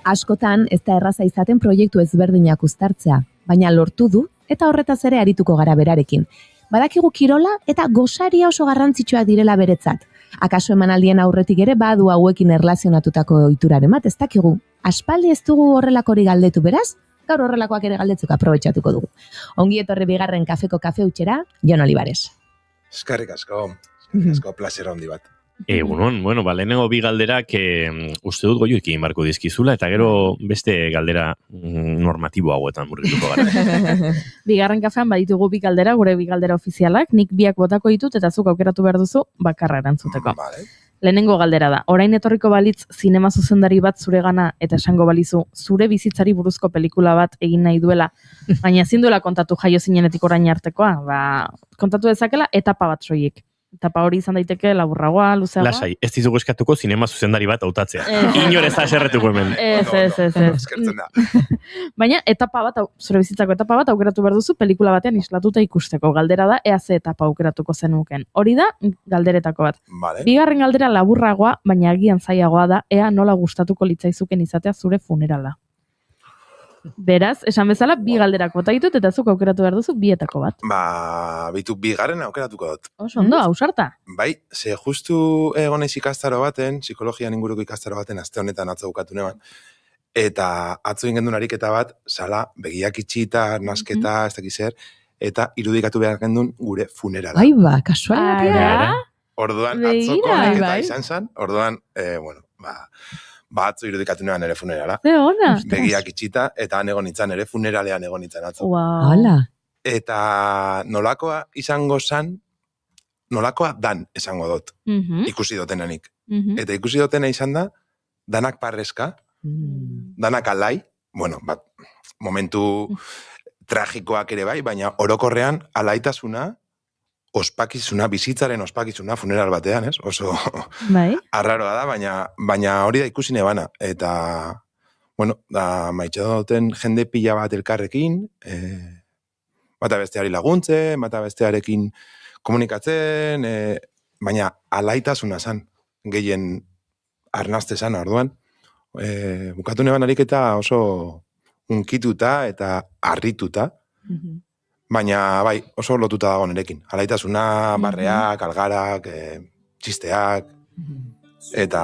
Askotan ez da erraza izaten proiektu ezberdinak uztartzea, baina lortu du eta horretaz ere arituko gara berarekin. Badakigu kirola eta gosaria oso garrantzitsuak direla beretzat. Akaso emanaldien aurretik ere badu hauekin erlazionatutako ohituraren bat, ez dakigu. Aspaldi ez dugu horrelakori galdetu beraz, gaur horrelakoak ere galdetzeko aprobetxatuko dugu. Ongi etorri bigarren kafeko kafe hutxera, Jon Olivares. Eskerrik asko, placer handi bat. Egunon, bueno, lehenengo bi galderak uste dut goio egin barko dizkizula, eta gero beste galdera normatibo hauetan murgituko gara. Bigarren kafean baditugu bi galdera, gure bi galdera ofizialak, nik biak botako ditut eta zuk aukeratu behar duzu bakarra erantzuteko. Lehenengo galdera da, orain etorriko balitz zinema zuzendari bat zuregana eta esango balizu zure bizitzari buruzko pelikula bat egin nahi duela, baina ezin duela kontatu jaio zinenetik orain artekoa, kontatu dezakela etapa bat soilik. Etapa hori izan daiteke laburragoa, luzeagoa. Lasai, ez dizugu eskatuko zinema zuzendari bat hautatzea. Inor ez da eserretuko hemen. Ez. Baina etapa bat, zure bizitzako etapa bat aukeratu behar duzu pelikula batean islatuta ikusteko. Galdera da, ea ze etapa aukeratuko zenuken. Hori da, galderetako bat. Bigarren galdera laburragoa, baina agian zailagoa da, ea nola gustatuko litzaizuken izatea zure funerala. Beraz, esan bezala, bi galderak bota ditut eta zuk aukeratu behar duzu bietako bat. Bitu bigarren aukeratuko dut. Oso, ondo, ausarta. Bai, ze justu egonez ikastaro baten, psikologian inguruko ikastaro baten, aste honetan atzo bukatu neban, eta atzo ingendun ariketa bat, sala, begiak itxita, nasketa, ez dakiz zer, eta irudikatu behar gendun gure funerala. Bai, kasualitatea. Orduan, atzoko ariketa izan zen, orduan, atzo irudikatu neban ere funerala. Begiak itxita, eta han egon nintzen, ere funeralean egon nintzen atzo. Eta nolakoa izango zan, nolakoa dan esango dut, ikusi dotenanik. Eta ikusi dotena izan da, danak parreska, danak alai, bueno, momentu tragikoak ere bai, baina orokorrean alaitasuna, ospakizuna, bizitzaren ospakizuna funeral batean, ez? Oso arraroa da, baina hori da ikusi nebana. Eta, bueno, maitxe duten jende pila bat elkarrekin, bata besteari laguntzen, bata bestearekin komunikatzen, baina alaitasuna zan, gehien arnazte zan, orduan. Bukatu neban ariketa oso unkituta eta harrituta, baina, bai, oso lotuta dago nerekin. Alaitasuna, barreak, algarak, txisteak, eta...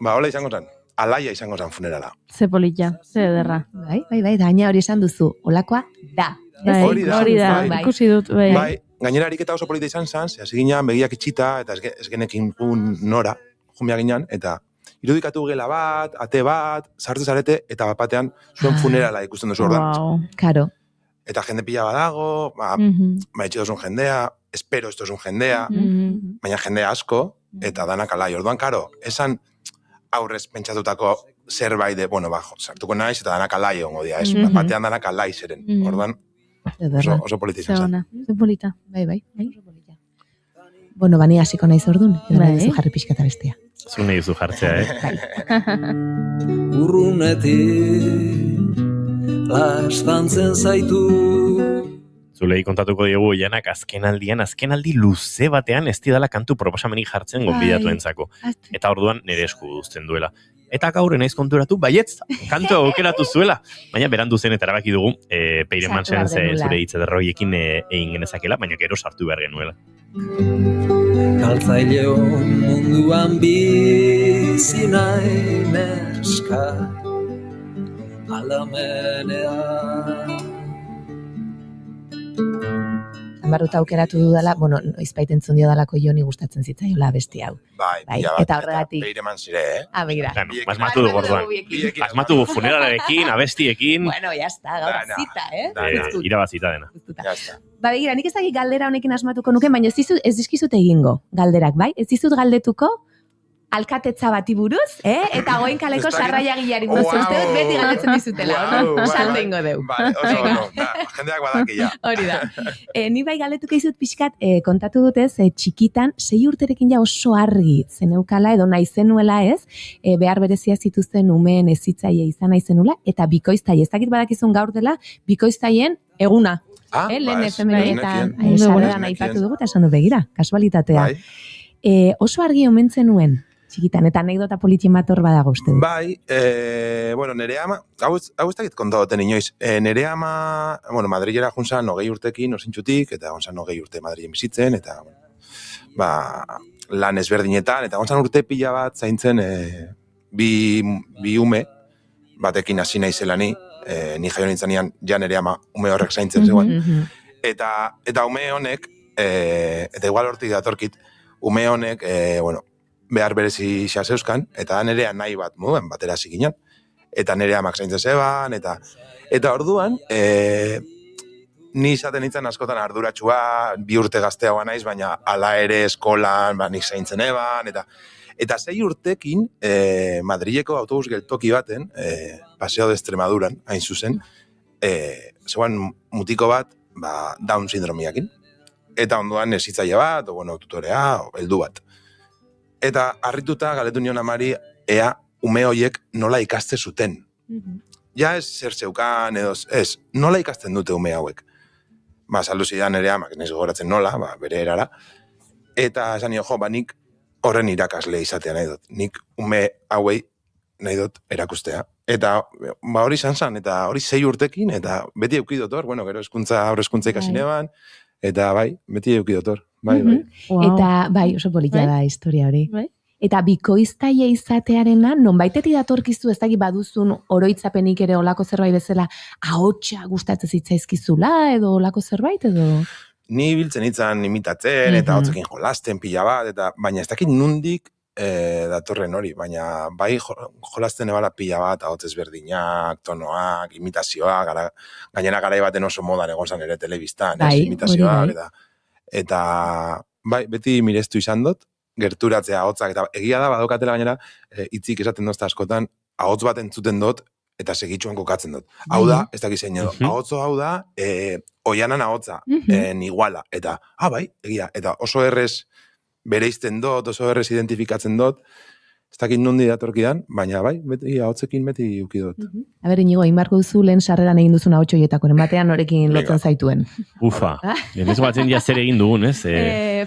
hola izango zen, alaia izango zen funerala. Ze polita, ze ederra. Bai, daina hori esan duzu, olakoa da. Hori da, ikusi dut. Bai, gainera ariketa oso polita izan zen, ze hasi ginean begiak itxita, eta ez genekin nora, jumia ginean, eta... irudikatu gela bat, ate bat, sartu zarete, eta batean zuen funerala ikusten duzu ordan. Karo. Eta jende pila badago, maitxe dozun jendea, espero ez dozun jendea, baina jendea asko, eta danak alai. Orduan, karo, esan aurrez pentsatutako zerbait de, bueno, sartuko naiz, eta danak alai ongo dia, ez? Batean danak alai zeren. Orduan, oso polita izan zen. Ze polita. Bai. Bueno, bani hasiko naiz ordun, edo nahi duzu jarri pixkata bestia. Zu nahi duzu jartzea, Urrunetik lastantzen zaitu. Zulei kontatuko diegu Janak azkenaldi luze batean ez didala kantu proposamenik jartzen gonbidatuentzako. Eta orduan nire esku duzten duela. Eta gaur naiz konturatu, baietz, kantu aukeratu zuela. Baina berandu zen eta erabaki dugu, Peireman zen zure hitz-ederroiekin egin genezakela, baina gero sartu behar genuela. Galtzaileo munduan bizi nahi neska aldamenean. Barruta aukeratu dudala, bueno, noizbait entzun diodalako Joni gustatzen zitzaiola besti hau. Bai, eta horregatik. Peireman zire, begira. Asmatu dugu orduan. Asmatu dugu funeralarekin, abestiekin. Bueno, ya está, gaur zita, Irabazita dena. Begira, nik ez dakit galdera honekin asmatuko nuke, baina ez dizkizut egingo galderak, bai? Ez dizut galdetuko alkatetza bati buruz, eta Goenkaleko sarraiagilari buruz. Uste dut beti galdetzen dizutela, salto ingo deu. Oso, jendeak badakia. Hori da. Ni bai galdetuko izut pixkat, kontatu dutez, txikitan, 6 urterekin ja oso argi zeneukala, edo nahi zenuela ez, behar berezia zituzten umeen ezitzaile izan nahi zenula, eta bikoiztaile, ez dakit badakizun gaur dela, bikoiztaileen eguna. Lehen efemerietan sarean aipatu dugu, eta esan du begira, kasualitatea. Oso argi omen zenuen, txikitan, eta anekdota politien bat hor badago uste. Bai, bueno, nere ama, hau ez dakit kontagoten inoiz, nere ama, bueno, Madrilera juntzan 20 urtekin, osintxutik, eta gontzan 20 urte Madrilen bizitzen, eta, lan ezberdinetan, eta gontzan urte pila bat zaintzen bi ume, batekin hasi nahi zelani, ni jaio nintzanean ja nere ama ume horrek zaintzen zegoen, Eta ume honek, eta igual hortik datorkit, ume honek, behar berezi xaseuskan, eta nerea nahi bat muen, batera ziginan. Eta nerea amak zaintzen zeban, eta orduan, ni izaten nintzen askotan arduratxua, 2 urte gazteagoa naiz, baina hala ere eskolan, nik zaintzen eban, eta 6 urtekin, Madrileko autobus geltoki baten, Paseo de Extremaduran, hain zuzen, zegoen mutiko bat, Down sindromiakin. Eta ondoan ezitzaile bat, tutorea, heldu bat. Eta harrituta galetu nion amari, ea ume hoiek nola ikaste zuten. Ja ez zer zeukan edo, ez, nola ikasten dute ume hauek. Saldu zidan ere amak, nahiz gogoratzen nola, bere erara. Eta esan nio, nik horren irakasle izatea nahi dut. Nik ume hauei nahi dut erakustea. Eta hori izan, eta hori 6 urtekin, eta beti eukidotor, gero eskuntza ikasi neban, eta beti eukidotor. Eta oso polita da historia hori. Eta bikoiztaile izatearena, nonbaitetik datorkizu ez dakit baduzun oroitzapenik ere olako zerbait bezala, ahotsa gustatzen zitzaizkizula edo olako zerbait edo? Ni biltzen itzan imitatzen eta ahotsekin jolasten pila bat, baina ez dakit nundik datorren hori, baina jolasten ebala pila bat, ahotzez berdinak, tonoak, imitazioak, gainera garai baten oso modan egon zan ere telebistan, imitazioak, eta beti mirestu izan dut, gerturatzea ahotzak, eta egia da badokatela gainera, hitzik esaten dozta askotan, ahotz bat entzuten dut, eta segitxuan kokatzen dut. Hau da, ez dakiz egin edo, ahotzo hau da, oianan ahotza, iguala, eta, egia, eta oso errez bereizten dut, oso errez identifikatzen dut, ez dakit nundi datorkidan, baina beti ahotzekin beti ukidot. Inigo, inbarko duzu lehen sarreran egin duzun ahotxoietakoren batean norekin lotzen zaituen. Ufa, ez batzen zer egin dugun, ez?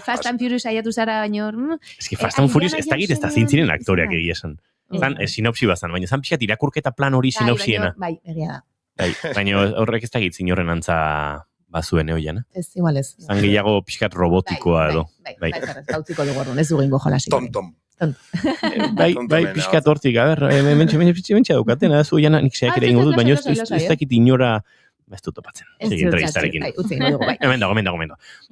Fast and Furious aiatu zara, baino... Ez que Fast and Furious ez dakit ez da zintziren aktoreak egia esan. Zan, sinopsi bazan, baina zan pixat irakurketa plan hori sinopsiena. Bai, egia da. Baina horrek ez dakit zinorren antza bazuen eoian. Ez, igual ez. Zan gehiago pixkat robotikoa edo. Bai, gautziko dugu orduan, ez dugu ingo jolasik. Tom. Bai, pixkat hortik, mentxe daukaten, zu jana nik zeak ere ingo dut, baina ez dakit inora, ez dut topatzen, segin entrevistarekin. Hemen dago.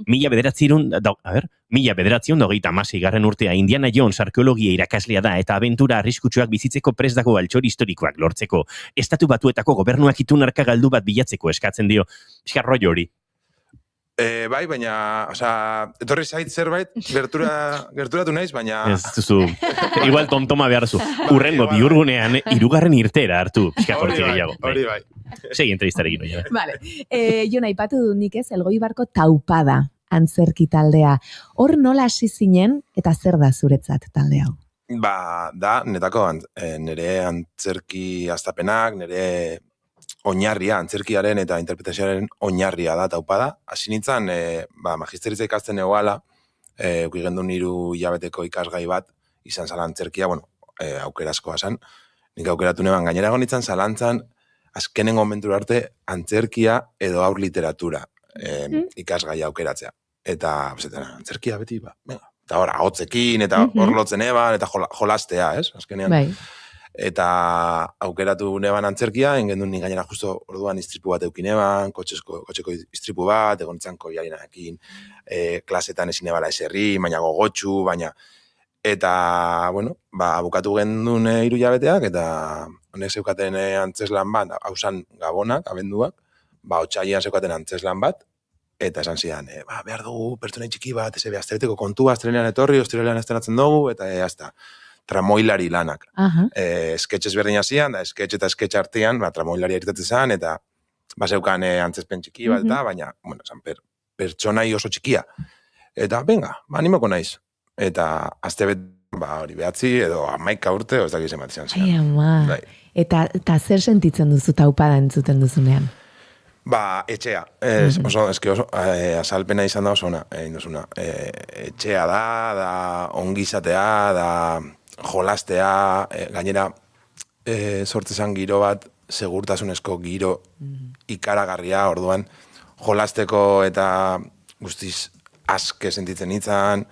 1986 urtea Indiana Jones arkeologia irakaslea da eta abentura arriskutsuak bizitzeko prest dago altxor historikoak lortzeko. Estatu Batuetako gobernuak itun arka galdu bat bilatzeko eskatzen dio. Pixka rollo hori. Baina, etorri zait zerbait, gerturatu naiz, baina... Ez duzu, igual tomtoma behar zu. Urrengo bihurgunean, 3. irtera hartu, pixka hortik gehiago. Hori bai. Segi entrevistarekin oia. Vale. Jon, aipatu du nik ez, Elgoibarko Taupada antzerki taldea. Hor nola hasi zinen eta zer da zuretzat talde hau? Da, netako, nire antzerki astapenak, nire oinarria, antzerkiaren eta interpretazioaren oinarria da Taupada. Hasi nintzen, magisteritza ikasten egoala, eukigendun 3 hilabeteko ikasgai bat, izan zala antzerkia, aukerazkoa zan. Nik aukeratu neban, gainera gonitzen zalantzan, azkenengo momentura arte, antzerkia edo aur literatura ikasgai aukeratzea. Eta, antzerkia beti, eta hor, ahotzekin, eta hor lotzen eban, eta jolastea, ez? Azkenean. Bai. Eta aukeratu neban antzerkia, engendun ni gainera justo orduan istripu bat eukin eban, kotxeko istripu bat, egonitzen koiarinakin, klasetan ezin ebala eserri, baina gogotxu, eta, bukatu gendun 3 hilabeteak, eta honek zeukaten antzeslan bat, hausan gabonak, abenduak, otsailean zeukaten antzeslan bat, eta esan zidan, behar dugu pertsonai txiki bat, aztereteko kontua, astelenean etorri, ostelenean estrenatzen dugu, eta hasta tramoilari lanak. Sketches berdina zian, da sketch eta sketch artean, tramoilari eritatzen zen, eta zeukan antzespen txiki bat, eta baina, pertsonai oso txikia. Eta, venga, animoko naiz. Eta, azte hori 9 edo 11 urte, ez dakiz emat izan zian. Ai, ama. Eta zer sentitzen duzu Taupada entzuten duzunean? Etxea. Oso, azalpena izan da oso ona, etxea da ongizatea, da jolastea, gainera sortzezan giro bat, segurtasunezko giro ikaragarria, orduan jolasteko eta guztiz aske sentitzen itzan,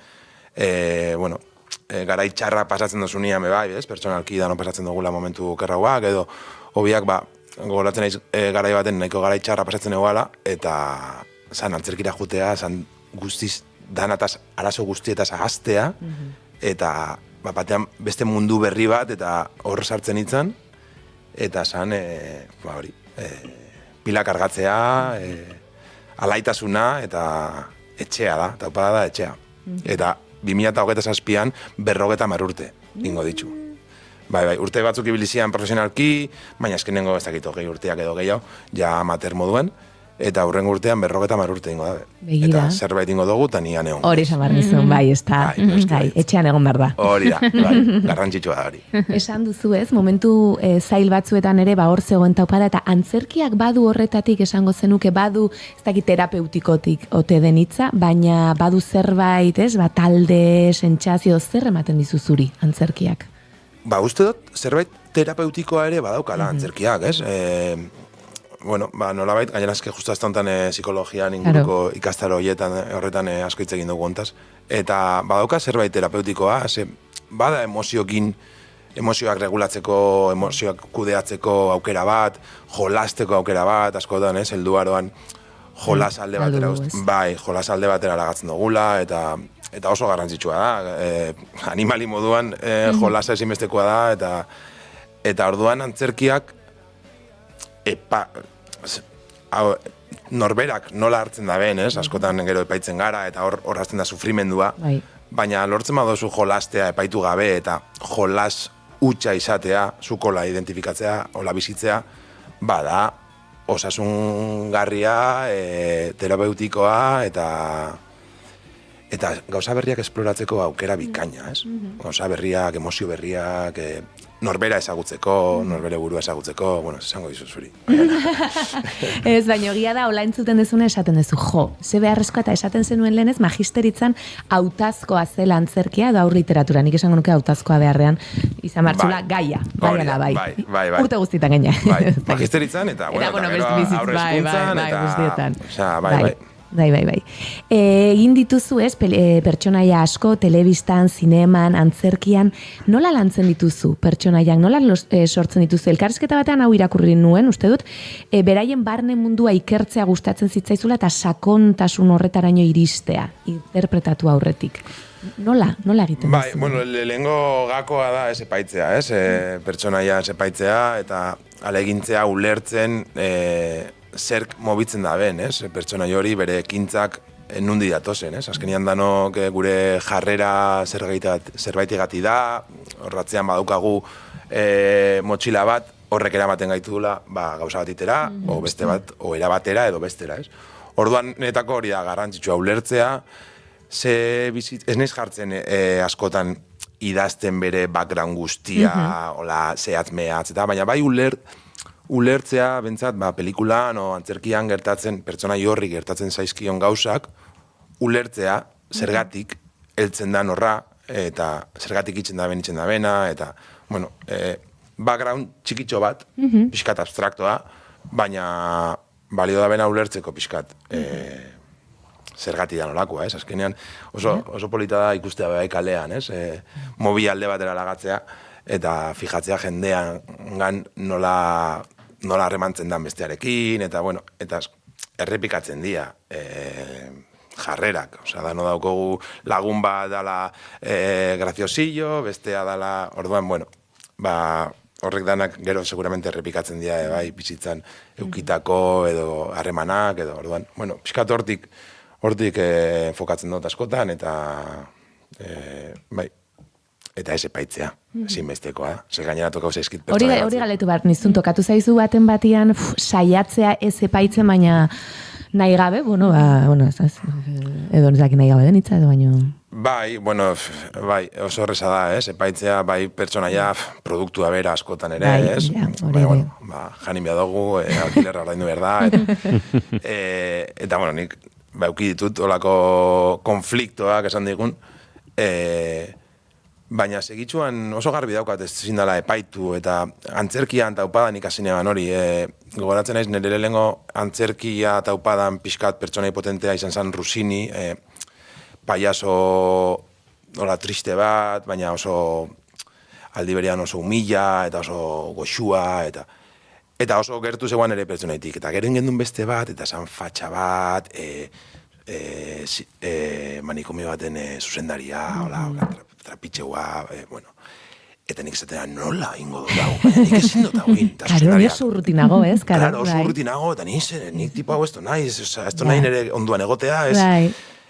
garai txarra pasatzen dozunean, pertsonalki da no pasatzen dugula momentu kerrauak, edo hobiak, gogoratzen naiz garai baten nahiko garai txarra pasatzen egoala, eta zan antzerkira jutea, zan guztiz, danataz, arazo guztietaz ahaztea, eta batean beste mundu berri bat, eta hor sartzen itzan, eta zan, pila kargatzea, alaitasuna, eta etxea da, taupada da etxea. Eta 2027an 50 urte, ingo ditzu. Bai, urte batzuk ibilizian profesionalki, baina eskenengo ez dakit 20 urteak edo gehiago, ja amateur moduen, eta hurrengo urtean 50 urte ingo dabe. Begira. Eta zerbait ingo dugu, eta nian egon. Hori samar nizun, bai, ez da. Etxean egon behar da. Hori da, bai, garrantzitsua da hori. Esan duzu ez, momentu zail batzuetan ere, hor zegoen taupada, eta antzerkiak badu horretatik esango zenuke, badu, ez dakit terapeutikotik ote den hitza, baina badu zerbait, ez, talde, sentsazio, zer ematen dizu zuri antzerkiak? Uste dut, zerbait terapeutikoa ere badaukala antzerkiak, ez? Bueno, nolabait, gainera eske justu azta honetan psikologian inguruko ikastaro horretan asko hitz egin dugu hontaz. Eta badauka zerbait terapeutikoa, bada emozioak regulatzeko, emozioak kudeatzeko aukera bat, jolasteko aukera bat, askotan, helduaroan jolas alde batera lagatzen dugula, eta oso garrantzitsua da. Animali moduan jolasa ezinbestekoa da, eta orduan antzerkiak norberak nola hartzen da ben, askotan gero epaitzen gara, eta hor hasten da sufrimendua, baina lortzen badozu jolastea epaitu gabe, eta jolas hutsa izatea, zukola identifikatzea, hola bizitzea, bada osasungarria, terapeutikoa, eta gauza berriak esploratzeko aukera bikaina, ez? Gauza berriak, emozio berriak, norbera ezagutzeko, norbere burua ezagutzeko, bueno, esango dizu zuri. Ez, baina egia da, hola entzuten dezuna esaten dezu, ze beharrezkoa eta esaten zenuen lehenez, magisteritzan hautazkoa zela antzerkia, edo aur literatura, nik esango nuke hautazkoa beharrean, izan martzula gaia da, bai. Urte guztietan gaina. Bai, magisteritzan, eta aurre eskuntzan, eta bai. Bai. Egin dituzu ez, pertsonaia asko, telebistan, zineman, antzerkian, nola lantzen dituzu pertsonaiak, nola sortzen dituzu? Elkarrizketa batean hau irakurri nuen, uste dut, beraien barne mundua ikertzea gustatzen zitzaizula eta sakontasun horretaraino iristea, interpretatu aurretik. Nola egiten duzu? Bai, bueno, lehengo gakoa da epaitzea, pertsonaia epaitzea, eta alegintzea ulertzen zerk mobitzen da ben, pertsona hori bere ekintzak nundi datozen, azkenian danok gure jarrera zerbaitegatik da, horratzean badaukagu motxila bat, horrek eramaten gaitudula gauza bat itera, o beste bat, o erabatera edo bestera, Orduan netako hori da garrantzitsua ulertzea, ez naiz jartzen askotan idazten bere background guztia, hola, zehatz-mehatz, baina bai ulertzea, bentsat, pelikulan o antzerkian gertatzen, pertsonai horri gertatzen zaizkion gauzak, ulertzea, zergatik, heltzen da norra, eta zergatik itzen da bena, eta, bueno, background txikitxo bat, pixkat abstraktoa, baina balio da bena ulertzeko pixkat zergatik da nolakoa, azkenean oso polita da ikustea bai kalean, mobi alde batera lagatzea, eta fijatzea jendean nola harremantzen dan bestearekin, eta, bueno, eta errepikatzen dira jarrerak, dano daukogu lagun bat dala graziosillo, bestea dala, orduan, bueno, horrek danak gero seguramente errepikatzen dira, bai, bizitzan eukitako edo harremanak, edo, orduan, bueno, pixkat hortik enfokatzen dut askotan, eta, bai, eta ez epaitzea, zinbestekoa, ze gainera tokau zaizkit pertsona. Hori galetu behar nizun, tokatu zaizu baten batian saiatzea ez epaitzen, baina nahi gabe, edo nezaki nahi gabe denitza, edo baino... Bai, oso horreza da, epaitzea, bai pertsonaia produktua bera askotan ere, janin behar dugu, alkilerra ordaindu behar da, eta, bueno, nik auki ditut olako konfliktoak esan digun, baina segitzuan oso garbi daukat ez zindala epaitu, eta antzerkian taupadan ikasinean hori, gogoratzen naiz nire lehengo antzerkia taupadan pixkat pertsonai potentea izan zen Rossini, paiaso hola triste bat, baina oso aldi berean oso humila, eta oso goxua, Eta oso gertu zegoan ere pertsonaitik. Eta gero ingendun beste bat, eta esan fatxa bat, manikomio baten zuzendaria, trapitxeua, bueno. Eta nik esaten nola ingo dut dago, baina nik ezin dut dagoin. Karo, oso urrutinago, ez? Karo, oso urrutinago, eta nik tipo hau esto nahi, esto nahi nire onduan egotea, ez?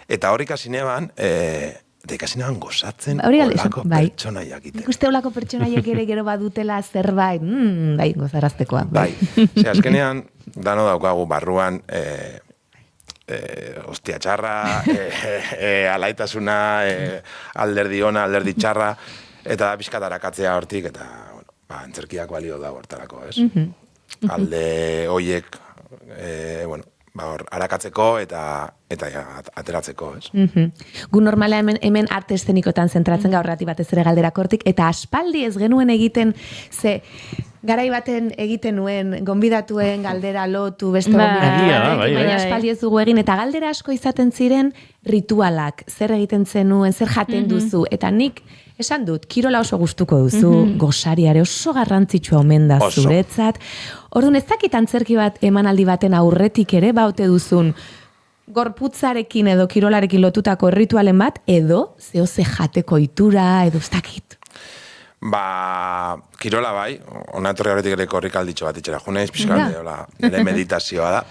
Eta hori ikasineban, eta ikasineban gozatzen olako pertsonaiak ite. Nik uste olako pertsonaiak ere gero badutela zerbait, gozaraztekoa. Bai, azkenean, dano daukagu barruan, ostia txarra, alaitasuna, alderdi ona, alderdi txarra, eta pixkat arakatzea hortik, eta antzerkiak balio da hortarako, ez? Alde hoiek, arakatzeko eta ateratzeko, ez? Gu normala hemen arte eszenikotan zentratzen gaurrati batez ere galderako hortik, eta aspaldi ez genuen egiten, ze garai baten egiten nuen, gonbidatuen galdera lotu, beste gonbidatu, baina aspaldi ez dugu egin, eta galdera asko izaten ziren ritualak, zer egiten zenuen, zer jaten duzu, eta nik esan dut, kirola oso gustuko duzu, gosariare oso garrantzitsua omen da zuretzat. Orduan, ez dakit antzerki bat emanaldi baten aurretik ere baute duzun gorputzarekin edo kirolarekin lotutako ritualen bat, edo ze jateko itura, edo ez dakit. Kirola bai, ona etorri horretik ere korrik alditxo bat itxera juneiz, pixkat, nire meditazioa da.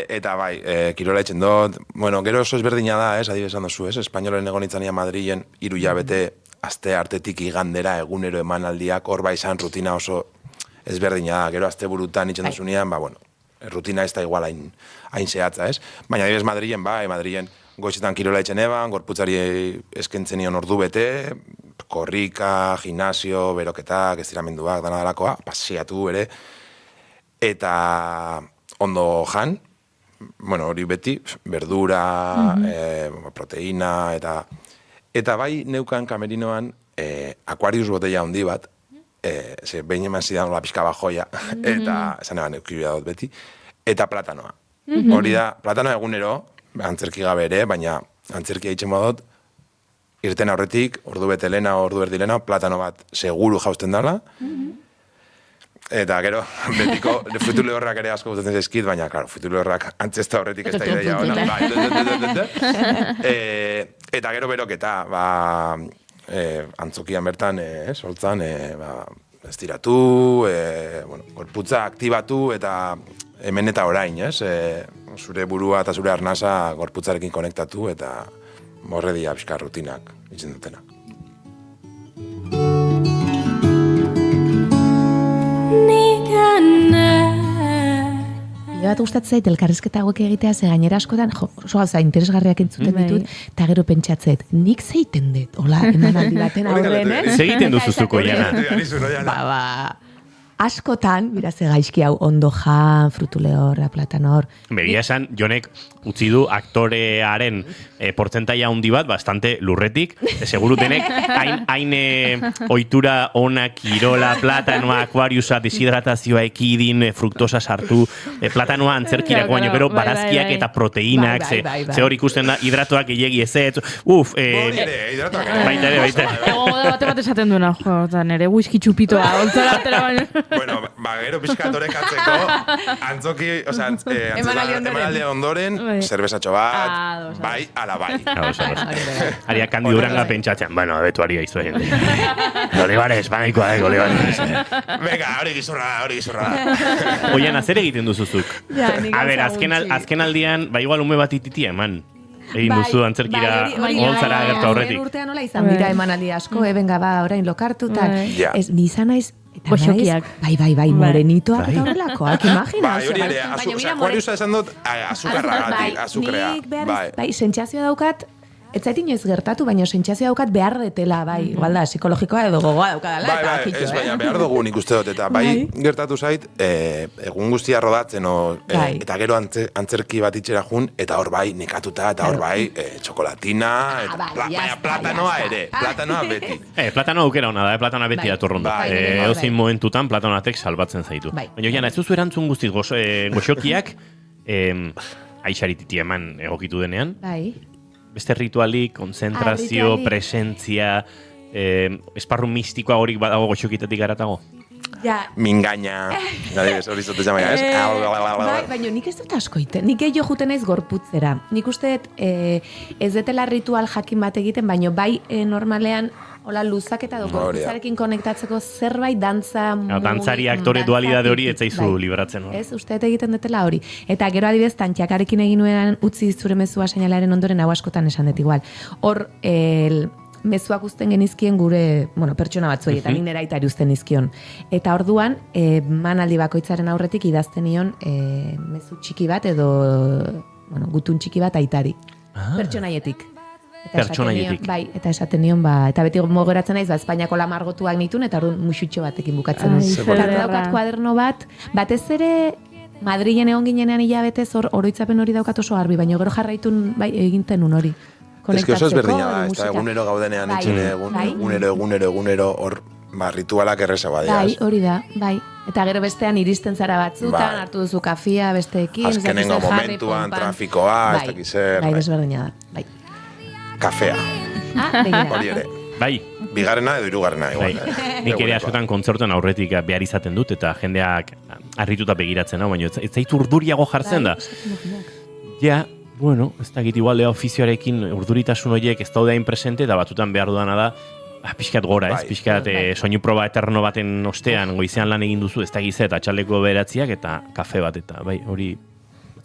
Eta bai, kirola etxen dut, bueno, gero oso ezberdina da, adibidez esan dozu, Espainolen egonitzania Madrilen 3 hilabete aste artetik igandera egunero emanaldiak, hor bai izan rutina oso ezberdina da, gero aste burutan itxen dozunean, rutina ez da igual hain zehatza, ez? Baina adibidez Madrilen goizetan kirola etxen eban, gorputzari eskentzen nion ordu bete, korrika, gimnasio, beroketak, estiramenduak, dana dalakoa, paseatu ere, eta ondo jan, bueno, hori beti, verdura, proteína, eta bai neukan kamerinoan Aquarius botella handi bat, behin eman zidan la pixka bajoia, eta esan eban eukibia dut beti, eta platanoa. Hori da, platanoa egunero, antzerki gabe ere, baina antzerkia itxen badot, irten aurretik, ordu bete lena, ordu erdi lena, platano bat seguru jausten dala. Eta gero, betiko, frutu lehorrak ere asko gustatzen zaizkit, baina, klaro, frutu lehorrak antzesta horretik ez da ideia ona. Eta gero beroketa, antzokian bertan, soltzan, estiratu, gorputza aktibatu, eta hemen eta orain, zure burua eta zure arnasa gorputzarekin konektatu, eta morredia pixka rutinak itzen dutena. Bat gustatzen zait, elkarrizketa hauek egitea, ze gainera askotan, oso gauza interesgarriak entzuten ditut, eta gero pentsatzet, nik zeiten dut, hola, emanaldi baten aurren, Zegiten duzuzuko, Jana. Askotan, biraze gaizki hau, ondo jan, frutu lehorra, platanor. Begia esan, Jonek utzi du aktorearen portzentaia handi bat, bastante lurretik, seguru denek, hain ohitura ona, kirola, platanoa, Aquariusa, deshidratazioa ekidin, fruktosa sartu, platanoa antzerkirako baino, gero barazkiak eta proteinak, ze hor ikusten da, hidratoak gehiegi ezetz, baita ere. Bate esaten duena, nere whisky txupitoa, oltzara atera baino. Bueno, gero pixkat horrekatzeko, antzoki, emanaldi ondoren, zerbezatxo bat, bai, ala bai. Aria kandiduranga pentsatzen, bueno, abetu aria izu egin. Olivares, banaikoa, Olivares. Venga, hori gizurra. Oian, zer egiten duzuzuk? A ber, azken aldian, igual ume bat ititia eman. Egin duzu antzerkira holtzara agertu aurretik. Urtean nola izan dira emanaldi asko, benga, orain lokartu, nizan naiz, goxokiak. Bai, morenitoak eta horrelakoak, imagina. Hori ere, Aquariusa esan dut, azukrea. Bai, sentsazioa daukat, ez zait inoiz gertatu, baina sentsazioa daukat behar detela, bai, igual da, psikologikoa edo gogoa daukadala. Bai, ez baina behar dugu nik uste dut, eta bai gertatu zait, egun guztia rodatzen, eta gero antzerki bat itxera jun, eta hor bai nekatuta, eta hor bai txokolatina, baina platanoa ere, platanoa beti. Platanoa aukera hona da, platanoa beti datorronda. Edozein momentutan platanoatek salbatzen zaitu. Baina Jana, ez duzu erantzun guztiz goxokiak, aixarititi eman egokitu denean. Bai. Beste ritualik, konzentrazio, presentzia, esparru mistikoa horik badago goxokitatik garatago? mingaina, hori zote zamaia, ez? Baina nik ez dut asko iten, nik gehiago juten naiz gorputzera. Nik uste ez detela ritual jakin bat egiten, baina bai normalean hola luzak eta gorputzarekin konektatzeko zerbait dantza... Dantzari aktore dualidade hori ez zaizu libratzen. Ez, uste egiten detela hori. Eta gero adibidez, tantxakarekin egin nuen utzi zure mezua seinalaren ondoren hau askotan esan dut igual. Hor, mezuak uzten genizkien gure, pertsona batzuei, eta nik nera aitari uzten nizkion. Eta orduan, manaldi bakoitzaren aurretik idazten nion mezu txiki bat edo, gutun txiki bat aitari. Pertsonaietik. Pertsonaietik. Bai, eta esaten nion, eta beti mogeratzen naiz, Espainiako lamargotuak nitun, eta orduan muxutxo batekin bukatzen dut. Eta daukat kuaderno bat, batez ere Madrilen egon ginenean hilabetez oroitzapen hori daukat oso garbi, baina gero jarraitun eginten un hori. Ez que oso ez berdina da, eta egunero gaudenean itxene, egunero, hor ritualak erreza badia. Bai, hori da, bai. Eta gero bestean iristen zara batzutan, hartu duzu kafia besteekin. Azkenengo momentuan, trafikoa, ez dakiz zer. Bai, desberdina da, bai. Kafea. Hori ere. Bai. Bigarrena edo hirugarrena. Nik ere askotan kontzertuen aurretik behar izaten dut, eta jendeak harrituta begiratzen, baina ez zait urduriago jartzen da. Ja, bueno, ez dakit igual ofizioarekin urduritasun horiek ez daude hain presente, da batutan behar dudana da, pixkat gora, ez? Pixkat soinu proba eterno baten ostean, goizean lan egin duzu, ez dakiz eta txaleko beratziak eta kafe bat, eta bai, hori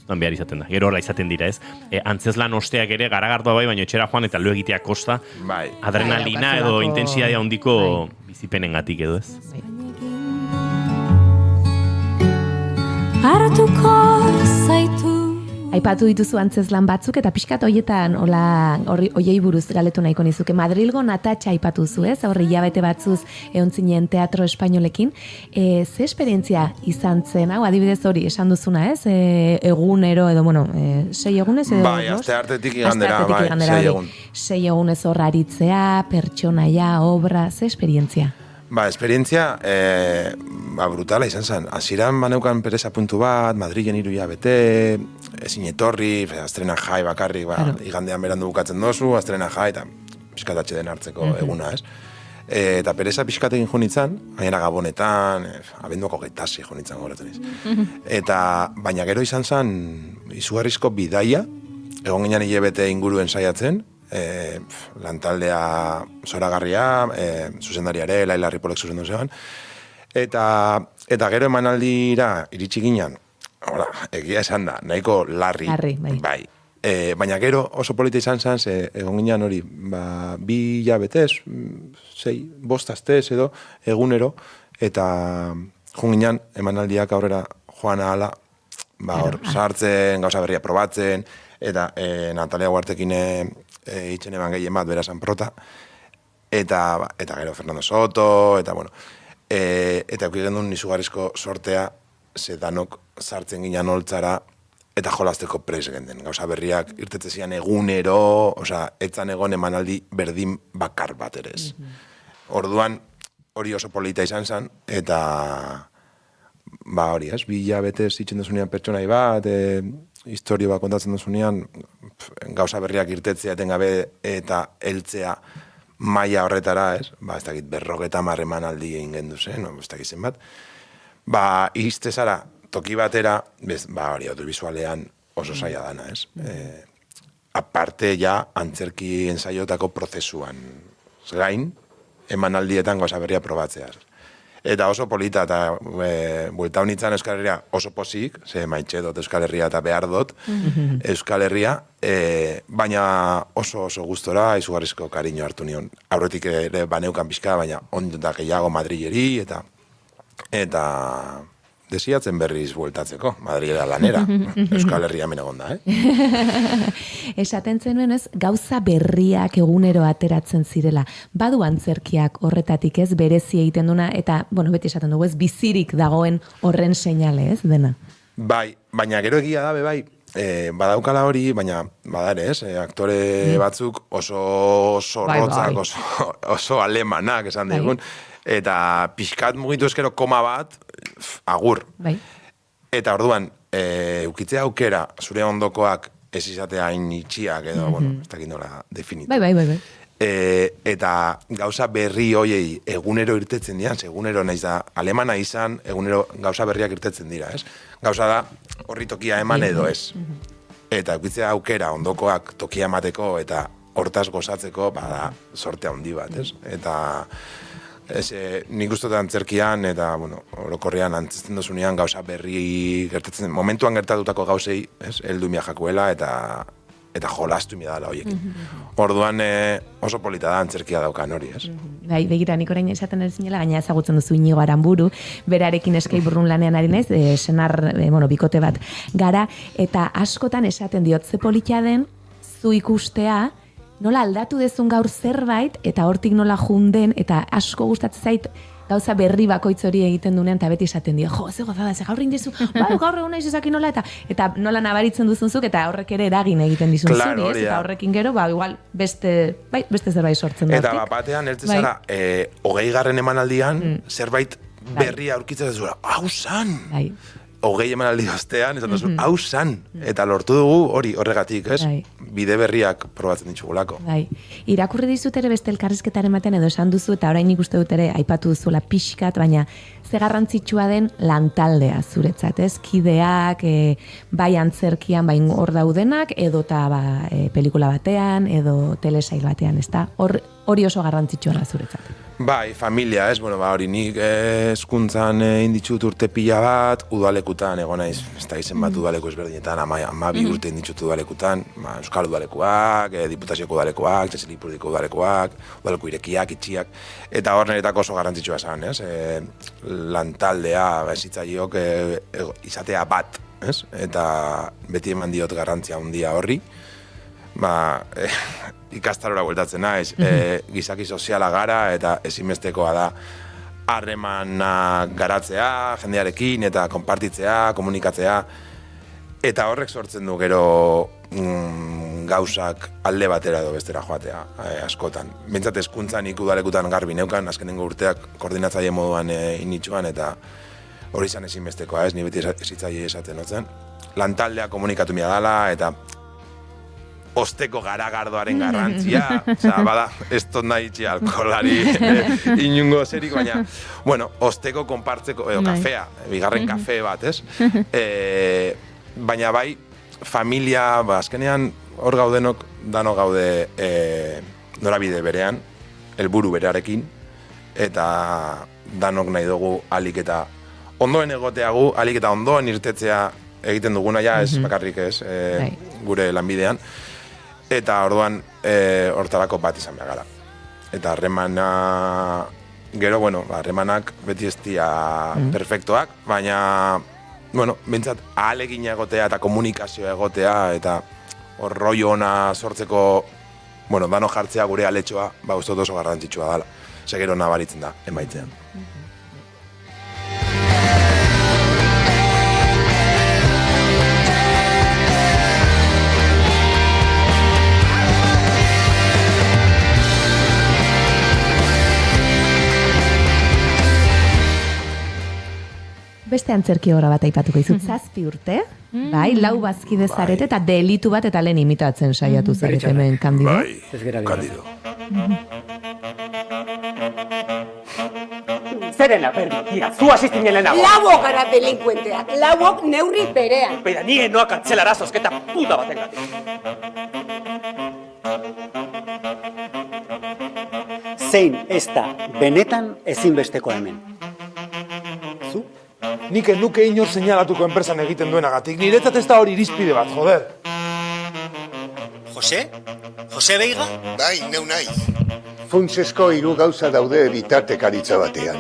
behar izaten da. Gero horra izaten dira, ez? Antzeslan osteak ere garagardoa bai, baina etxera joan eta lo egitea kosta. Adrenalina edo intensidadea handiko bizipenengatik edo, ez? Hartuko zaitu. Aipatu dituzu antzeslan batzuk eta pixkat hoietan hoiei buruz galetu nahiko nizuke. Madrilgo Natatxa aipatu zu, ez? Horri hilabete batzuz egon zinen teatro espainolekin. Ze esperientzia izan zen, hau adibidez hori esan duzuna, ez? Egunero edo, 6 egunez edo? Bai, aste hartetik igandera, 6 egun. 6 egunez hor aritzea, pertsonaia, obra, ze esperientzia? Esperientzia brutala izan zen. Hasieran baneukan pereza puntu bat, Madrilen 3 hilabete, ezin etorri, astrena jai bakarrik, igandean berandu bukatzen dozu, astrena jai, eta pixkatatxe den hartzeko eguna, ez? Eta pereza pixkatekin jonitzen, gainera Gabonetan, abenduako 26 jonitzen goratzen ez. Baina gero izan zen, izugarrizko bidaia, egon ginen hilabete inguruen saiatzen, lantaldea zoragarria, zuzendariare, Laila Ripolek zuzendu zegoen, eta gero emanaldira iritsi ginen, egia esan da, nahiko larri, bai. Baina gero oso polita izan zen, egon ginen hori, 2 hilabetez, 5 astez edo, egunero, eta joan ginen emanaldiak aurrera joan ahala, sartzen, gauza berria probatzen, eta Natalia Guartekin itxen eban gehien bat, berazan prota, eta gero Fernando Soto, eta eta eukigen duen izugarrizko sortea, danok sartzen ginen holtzara, eta jolazteko pres genden. Gauza berriak irtetzezian egunero, etzan egon emanaldi berdin bakar bat ere ez. Orduan, hori oso polita izan zen, eta hori ez, 2 hilabetez itxen duzunean pertsonai bat, historio bat kontatzen duzunean, gauza berriak irtetzea etengabe eta heltzea maila horretara, ez? Ez dakit 50 emanaldi egin gendu zen, ez dakit zenbat. Izte zara, toki batera, hori audiovisualean oso zaila dana, ez? Aparte ja, antzerki ensaiotako prozesuan gain, emanaldietan gauza berria probatzea. Eta oso polita, eta buelta honitzen Euskal Herria oso pozik, ze maitxe dut Euskal Herria eta behar dut Euskal Herria, baina oso gustora izugarrizko kariño hartu nion. Aurretik ere baneukan pixka, baina ondotak gehiago Madrileri, eta desiatzen berriz bueltatzeko, Madrilera lanera, Euskal Herria menegon da, Esaten zenuen ez, gauza berriak egunero ateratzen zirela. Badu antzerkiak horretatik ez, berezi egiten duna, eta, beti esaten dugu ez, bizirik dagoen horren seinale ez, dena. Bai, baina gero egia da, bai, badaukala hori, baina badare ez, aktore batzuk oso zorrotzak, oso alemanak esan digun, eta pixkat mugitu eskero koma bat, agur. Eta orduan, eukitzea aukera, zure ondokoak ez izatea hain itxiak edo, ez dakit nola definitu. Bai. eta gauza berri hoiei egunero irtetzen dian, egunero naiz da, alemana izan, egunero gauza berriak irtetzen dira, ez? Gauza da, horri tokia eman edo ez. Eta eukitzea aukera ondokoak tokia emateko eta hortaz gozatzeko, bada, sorte handi bat, ez? Eta nik uste antzerkian eta, orokorrean antzesten dozunean gauza berri gertatzen, momentuan gertatutako gauzei, ez? Heldu mia jakuela eta jolastu mi dala horiekin. Orduan oso polita da antzerkia daukan hori, ez? Bai, begira, nik orain esaten ez zinela, gaina ezagutzen duzu Inigo Aranburu, berarekin Escape Room lanean ari naiz, senar, bikote bat gara, eta askotan esaten diot, ze polita den, zu ikustea, nola aldatu dezun gaur zerbait, eta hortik nola junden, eta asko gustatzen zait, gauza berri bakoitz hori egiten dunean, eta beti esaten dio, jo, ze gozada, ze gaur indezu, gaur egun naiz ezakin nola, eta nola nabaritzen duzunzuk, eta horrek ere eragin egiten dizun zuri, ez? Eta horrekin gero, igual, beste zerbait sortzen da. Eta batean, eltze zara, 20. emanaldian, zerbait berria aurkitzen duzula, hau zan! 20 emanaldi ostean, esan duzu, hau zan! Eta lortu dugu hori horregatik, ez? Bide berriak probatzen ditugulako. Irakurri dizut ere beste elkarrizketaren batean edo esan duzu, eta orain nik uste dut ere aipatu duzuela pixkat, baina ze garrantzitsua den lantaldea zuretzat, ez? Kideak, bai antzerkian, bai hor daudenak, edo eta pelikula batean, edo telesail batean, ez da? Hori oso garrantzitsua da zuretzat. Bai, familia, ez? Hori nik hezkuntzan inditxut urte pila bat, udalekutan egon naiz, ez da izen bat udaleku ezberdinetan, 12 urte inditxut udalekutan, Euskal udalekuak, Diputazioko udalekuak, Txasilipurdiko udalekuak, udaleku irekiak, itxiak, eta hor niretako oso garrantzitsua esan, ez? Lantaldea, ezitzaiok izatea bat, ez? Eta beti eman diot garrantzia handia horri, ikastarora bueltatzen naiz, gizaki soziala gara eta ezinbestekoa da harremana garatzea, jendearekin eta konpartitzea, komunikatzea, eta horrek sortzen du gero gauzak alde batera edo bestera joatea, askotan. Bentsat hezkuntzan udalekutan garbi neukan, azkenengo urteak koordinatzaile moduan initxuan, eta hori izan ezinbestekoa, ez, ni beti ezitzaile esaten notzen. Lantaldea komunikatu mia dala, eta osteko garagardoaren garrantzia, bada, ez tot nahi itxi alkolari inungo zerik, baina, osteko konpartzeko, kafea, bigarren kafe bat, ez? Baina bai, familia, azkenean hor gaudenok, dano gaude norabide berean, helburu berearekin, eta danok nahi dugu alik eta ondoen egoteagu, alik eta ondoen irtetzea egiten duguna, ez bakarrik ez, gure lanbidean, eta orduan hortarako bat izan behar gara. Eta harremana, gero, harremanak beti ez dira perfektoak, baina, bintzat, ahalegin egotea eta komunikazioa egotea, eta hor rollo ona sortzeko, dano jartzea gure aletxoa, uste oso garrantzitsua dela. Segero nabaritzen da, emaitzean. Beste antzerki obra bat aipatuko izut, 7 urte, bai, 4 bazkide zarete eta delitu bat eta lehen imitatzen saiatu zarete hemen Kandido. Bai, Kandido. Zerena, tira, zu asistinen lehenago. Lauok gara delinkuenteak, lauok neurri berean. Beira, nire noa kantzelara zozketa puta batengatik. Zein ez da benetan ezinbesteko hemen. Nik enduke inor seinalatuko enpresan egiten duenagatik. Niretzat ez da hori irizpide bat, joder. Jose? Jose Beiga? Bai, neu naiz. Funtsesko 3 gauza daude bitartekaritza batean.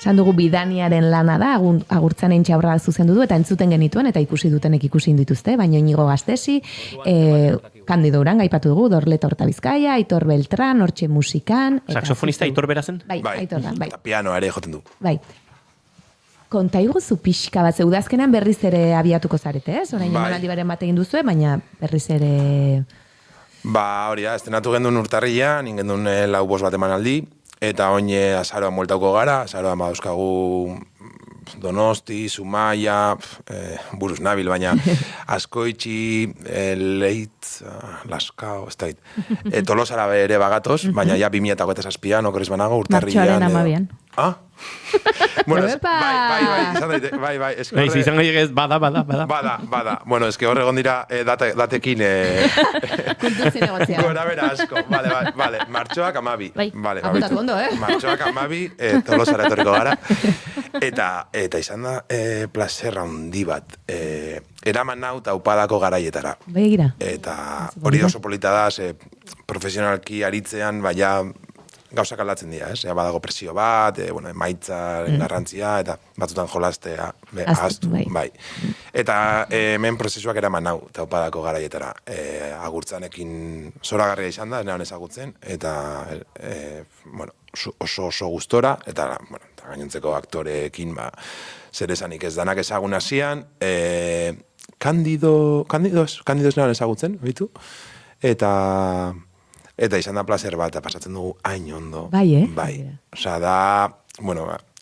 Esan dugu Bidaniaren lana da, agurtzan entxaurra zuzendu du, eta entzuten genituen, eta ikusi dutenek ikusi dituzte, baina Inigo Gastesi, Kandido Uranga aipatu dugu, Dorleta Horta Bizkaia, Aitor Beltran, Hortxe Musikan. Saxofonista Aitor Berazen? Bai, Aitor da, bai. Eta pianoa ere joten du. Bai. Konta iguzu pixka bat, zeudazkenean berriz ere abiatuko zarete, ez? Orain emanaldi baren bat egin duzue, baina berriz ere... Hori da, estenatu gendun urtarrian, ingendun 4-5 bat emanaldi, eta oine azaroan moltauko gara, azaroan badauzkagu Donosti, Zumaia, buruz nabil, baina Azkoitxi, Leit, Laskao, ez da hit. Tolosara ere bagatoz, baina ja 2007an, okorez banago, urtarrian. Martxoaren 12an. Ah? Bueno, bai, eskorre... izango llegez, bada. Bada. Bueno, eske horre egon dira datekin... Kultuzi negozia. Gora bera asko. Vale. Martxoak 12. Vale, apuntatu ondo, Martxoak 12, Tolosara etorriko gara. Eta izan da placer handi bat. Eraman nau taupadako garaietara. Begira. Eta hori oso polita da, profesionalki aritzean, baina gauzak aldatzen dira, ez? Badago presio bat, emaitzaren garrantzia, eta batzutan jolaztea, ahaztu, bai. Eta hemen prozesuak eraman nau taupadako garaietara. Agurtzanekin zoragarria izan da, nean ezagutzen, eta oso gustora, eta gainontzeko aktoreekin, zer esanik ez danak ezagun hasian, Kandidos nean ezagutzen, bitu? Eta izan da placer bat, pasatzen dugu hain ondo. Bai. Osa da,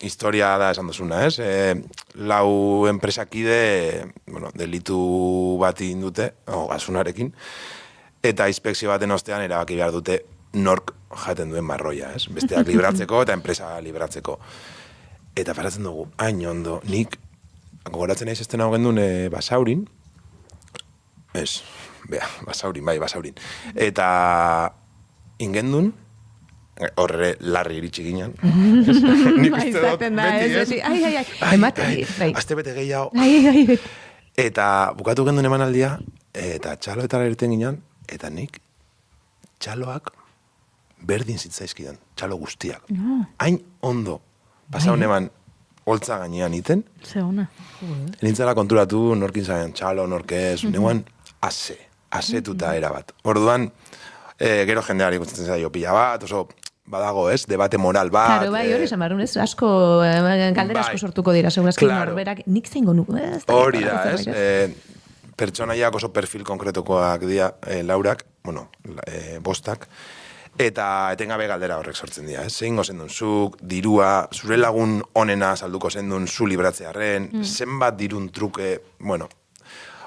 historia da esan duzuna, ez? 4 enpresakide, delitu bat indute, gasunarekin, eta inspekzio baten ostean erabaki behar dute nork jaten duen marroia, ez? Besteak libratzeko eta enpresa libratzeko. Eta pasatzen dugu hain ondo, nik, gogoratzen naiz estena hogen duen Basaurin, Basaurin. Eta ingendun, horre larri iritsi ginen. Nik uste dut, beti, ez? Azte bete gehiago. Eta bukatu gendun emanaldia, eta txaloetara irten ginen, eta nik txaloak berdin zitzaizkidan, txalo guztiak. Hain ondo, pasaun eman holtza gainean iten. Ze ona. Nintzala konturatu, norkin zabean txalo, norkez, neguan asetuta erabat. Orduan, gero jendeari gustatzen zaio pila bat, oso badago, ez, debate moral bat. Claro, bai, hori esan barrun, ez, asko, galdera asko sortuko dira, segurazki norberak, nik zeingo nu, ez? Hori da, ez, pertsonaiak oso perfil konkretokoak dira, Laurak, bostak, eta etengabe galdera horrek sortzen dira, ez, zeingo zendun zuk, dirua, zure lagun onena salduko zendun zu libratzearen, zenbat dirun truke,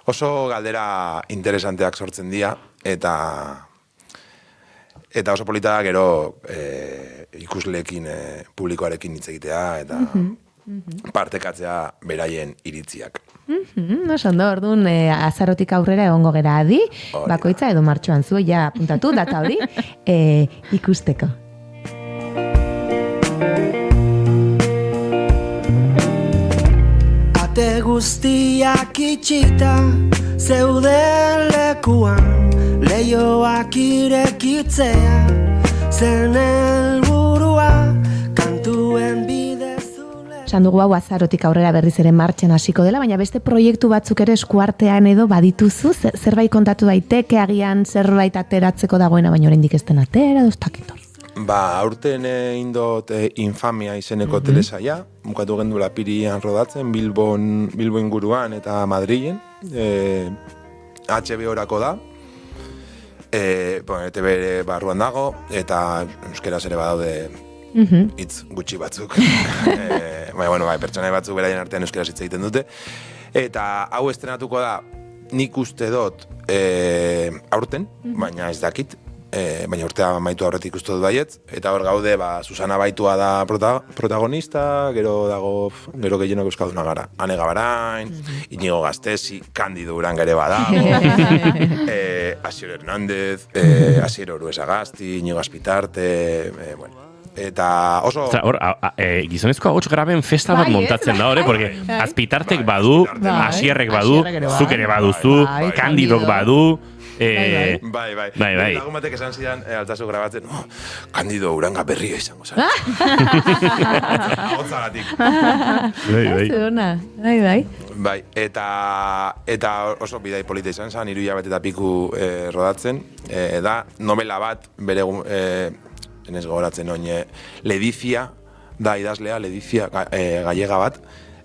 oso galdera interesanteak sortzen dira, eta oso polita da gero ikusleekin, publikoarekin hitz egitea, eta partekatzea beraien iritziak. Oso ondo, orduan, azarotik aurrera egongo gera adi, bakoitza edo martxoan zu, ja apuntatu, data hori, ikusteko. Ate guztiak itxita, zeuden lekuan, leioak irekitzea, zen helburua, kantuen bidezule. Esan dugu hau azarotik aurrera berriz ere martxan hasiko dela, baina beste proiektu batzuk ere eskuartean edo badituzu, zerbait kontatu daiteke, agian zerbait ateratzeko dagoena, baina oraindik ez den atera, doztaketor. Aurten indot Infamia izeneko telesaia, bukatu gendula Pirian rodatzen, Bilbo inguruan eta Madrilen, HBO-rako da, ETV barruan dago, eta euskeraz ere badaude hitz gutxi batzuk. Pertsonai batzuk beraien artean euskeraz hitz egiten dute. Eta hau estrenatuko da, nik uste dut aurten, baina ez dakit, baina urtea maitu aurretik uste dut baietz, eta hor gaude, Susana Baitua da protagonista, gero gehienok euskalduna gara. Ane Gabarain, Inigo Gastesi, Candido Uranga ere bada, Asier Hernández, Asier Oruesagasti, Inigo Azpitarte, eta oso... Gizonezko ahots graben festa bat montatzen da, porque Azpitartek badu, Asierrek badu, zuk ere baduzu, Candidok badu, Bai. Lagun batek esan zidan, altzazu grabatzen, Candido Uranga berria izango zara. Ahotzagatik. Bai, eta oso bidai polita izan zen, 3 hilabete eta piku rodatzen, da novela bat, bere enez gogoratzen oin, Ledizia, da idazlea, Ledizia gallega bat,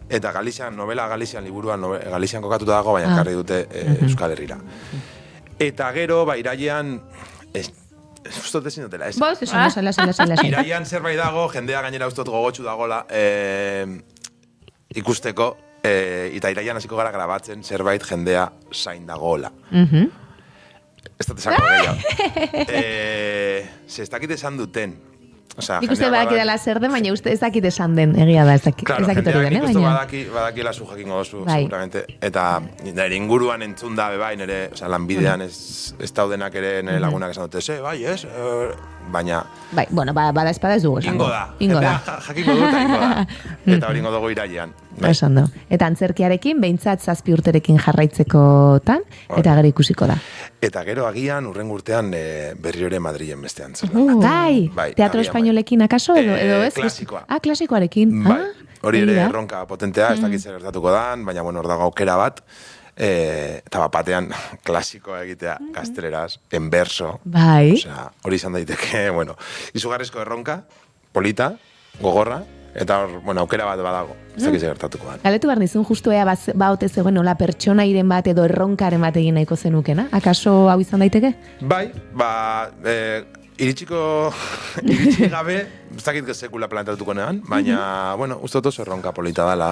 eta novela Galizian liburuan, Galizian kokatuta dago, baina karri dute Euskal Herrira. Eta gero, irailean, ustot ezin dutela, ez? Irailean zerbait dago, jendea gainera ustot gogotxu dagola, ikusteko, eta iraian hasiko gara grabatzen zerbait jendea zain dagoela. Ez dut esako gehiago. Ez dakit esan duten. Nik uste badakidala zer den, baina uste ez dakit esan den, egia da, ez dakit hori den, baina... Claro, badakila zu jakingo dozu, seguramente. Eta nire inguruan entzun da, bai, nire lanbidean ez daudenak ere nire lagunak esan dute, bai, ez, baina... Bai, bueno, bada espada ez dugu esan. Ingo da. Jakingo du eta ingo da. Eta hori ingo dugu irailean. Esan du. Eta antzerkiarekin, behintzat 7 urterekin jarraitzekotan, eta gero ikusiko da. Eta gero agian, urren urtean berriro ere Madrilen bestean zer. Bai, teatro espainolekin akaso edo ez? Klasikoa. Klasikoarekin. Bai, hori ere erronka potentea, ez dakit zer gertatuko dan, baina bueno, hor dago aukera bat, eta batean klasikoa egitea gazteleraz, en verso. Bai. Osea, hori izan daiteke, bueno, izugarrizko erronka, polita, gogorra, eta hor, bueno, aukera bat badago, ez dakit zer gertatuko dan. Galetu behar nizun justu ea baute zegoen nola pertsonairen bat edo erronkaren bat egin nahiko zenukena? Akaso hau izan daiteke? Bai, iritsi gabe, ez dakit sekula planteatuko nean, baina, bueno, uste oso erronka polita dela,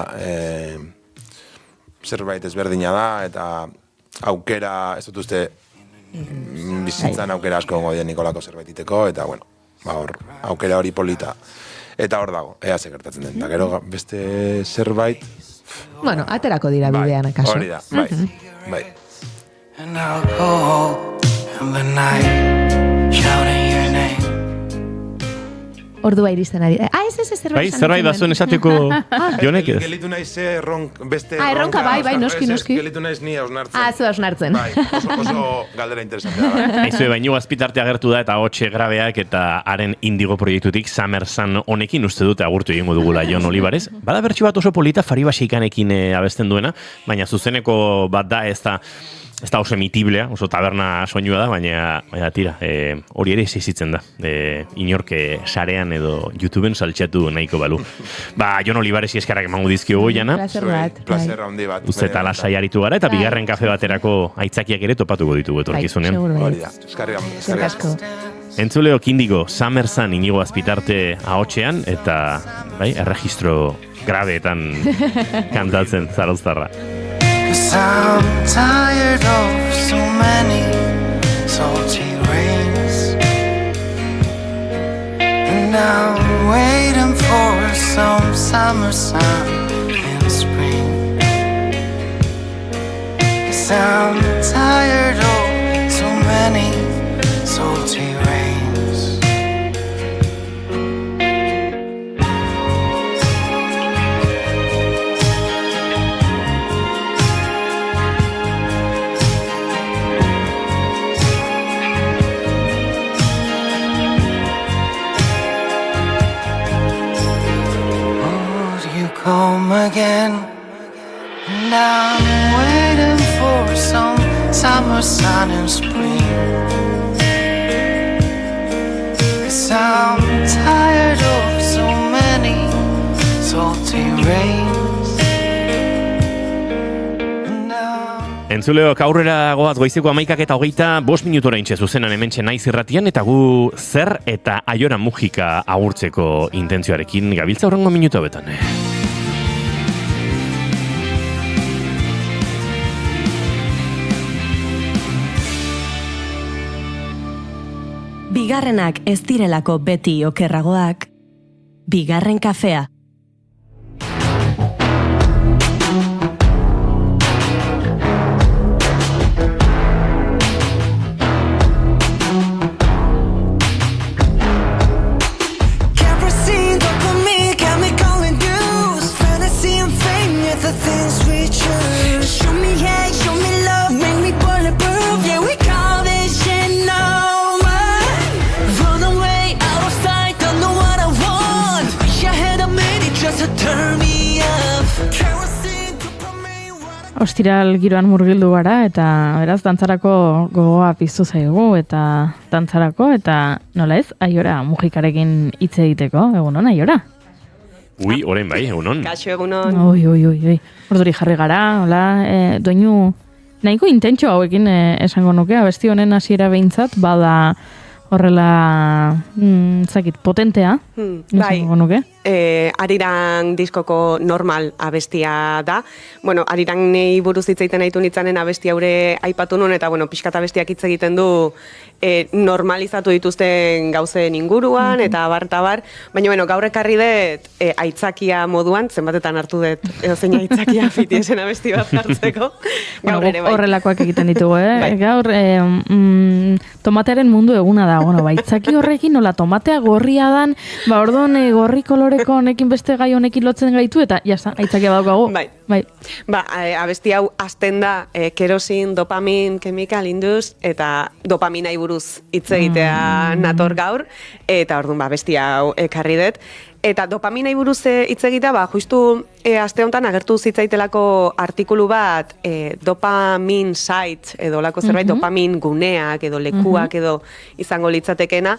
zerbait ezberdina da, eta aukera, ez dut uste, bizitzan aukera asko gongo dien Nikolako zerbait iteko, eta, bueno, aukera hori polita. Eta hor dago, ea ze gertatzen den. Da gero beste zerbait... Bueno, aterako dira bidean akaso. Hori da, bai. And I'll go home in the night, shouting your name. Ordua iristen ari. Ez zerbait. Bai, zerbait bazuen esateko Jonek ez. Gelitu naiz beste erronka. Bai, noski. Gelitu naiz ni hausnartzen. Zu hausnartzen. Bai, oso galdera interesantea da. Aizu, baino azpitarte agertu da eta hotxe grabeak eta haren indigo proiektutik Summer Sun honekin uste dute agurtu egingo dugula Jon Olivares. Bada bertsu bat oso polita Faribaseikanekin abesten duena, baina zuzeneko bat da ez da oso emitiblea, oso taberna soinua da, baina tira, hori ere esitzen da. Inorke sarean edo YouTubeen saltxatu nahiko balu. Jon Olivaresi eskarrak emango dizkio goiana. Plazer handi bat. Uste eta lasai aritu gara, eta bigarren kafe baterako aitzakiak ere topatuko ditugu etorkizunen. Hori da, eskarrik asko. Entzuleo Kindigo, Summer Sun inigo azpitarte ahotxean, eta erregistro grabeetan kantatzen zarauztarra. 'Cause I'm tired of so many salty rains, and I'm waiting for some summer sun in spring. 'Cause I'm tired of so many salty rains. Come again, and I'm waiting for some summer sun and spring. 'Cause I'm tired of so many salty rains. Entzuleok aurrera goaz goizeko 11:25 minutora intxe zuzenan hementxe naiz irratian, eta gu zer eta Aiora Mujika agurtzeko intentzioarekin gabiltza horrengo minutu betan. Bigarrenak ez direlako beti okerragoak, bigarren kafea. Ostiral giroan murgildu gara, eta beraz, dantzarako gogoa piztu zaigu, eta dantzarako, eta nola ez, Aiora Mujikarekin hitz egiteko, egunon, Aiora? Ui, orain bai, egunon. Kaixo, egunon. Ui. Orduri jarri gara, hola, doinu nahiko intentxo hauekin esango nuke, abesti honen hasiera behintzat, bada horrela, zakit, potentea. Bai, Ariran diskoko normal abestia da. Bueno, Ariran nei buruz hitz egiten nahitu nitzanen abestia haure aipatu nun, eta bueno, pixkat abestiak hitz egiten du normalizatu dituzten gauzen inguruan, eta bar, baina bueno, gaur ekarri dut aitzakia moduan, zenbatetan hartu dut zein aitzakia fitiesen abesti bat hartzeko. Gaur ere bai. Horrelakoak egiten ditugu, Gaur, tomatearen mundu eguna da, bueno, baitzaki horrekin, nola tomatea gorria dan, orduan gorri koloreko honekin beste gai honekin lotzen gaitu, eta jazta, aitzakia badaukagu. Bai. Abesti hau hasten da kerosin, dopamin, chemical indus, eta dopaminai buruz hitz egitea nator gaur, eta orduan abesti hau ekarri dut. Eta dopaminai buruz hitz egitea, justu aste honetan agertu zitzaitelako artikulu bat dopamin site edo lako zerbait, dopamin guneak edo lekuak edo izango litzatekena.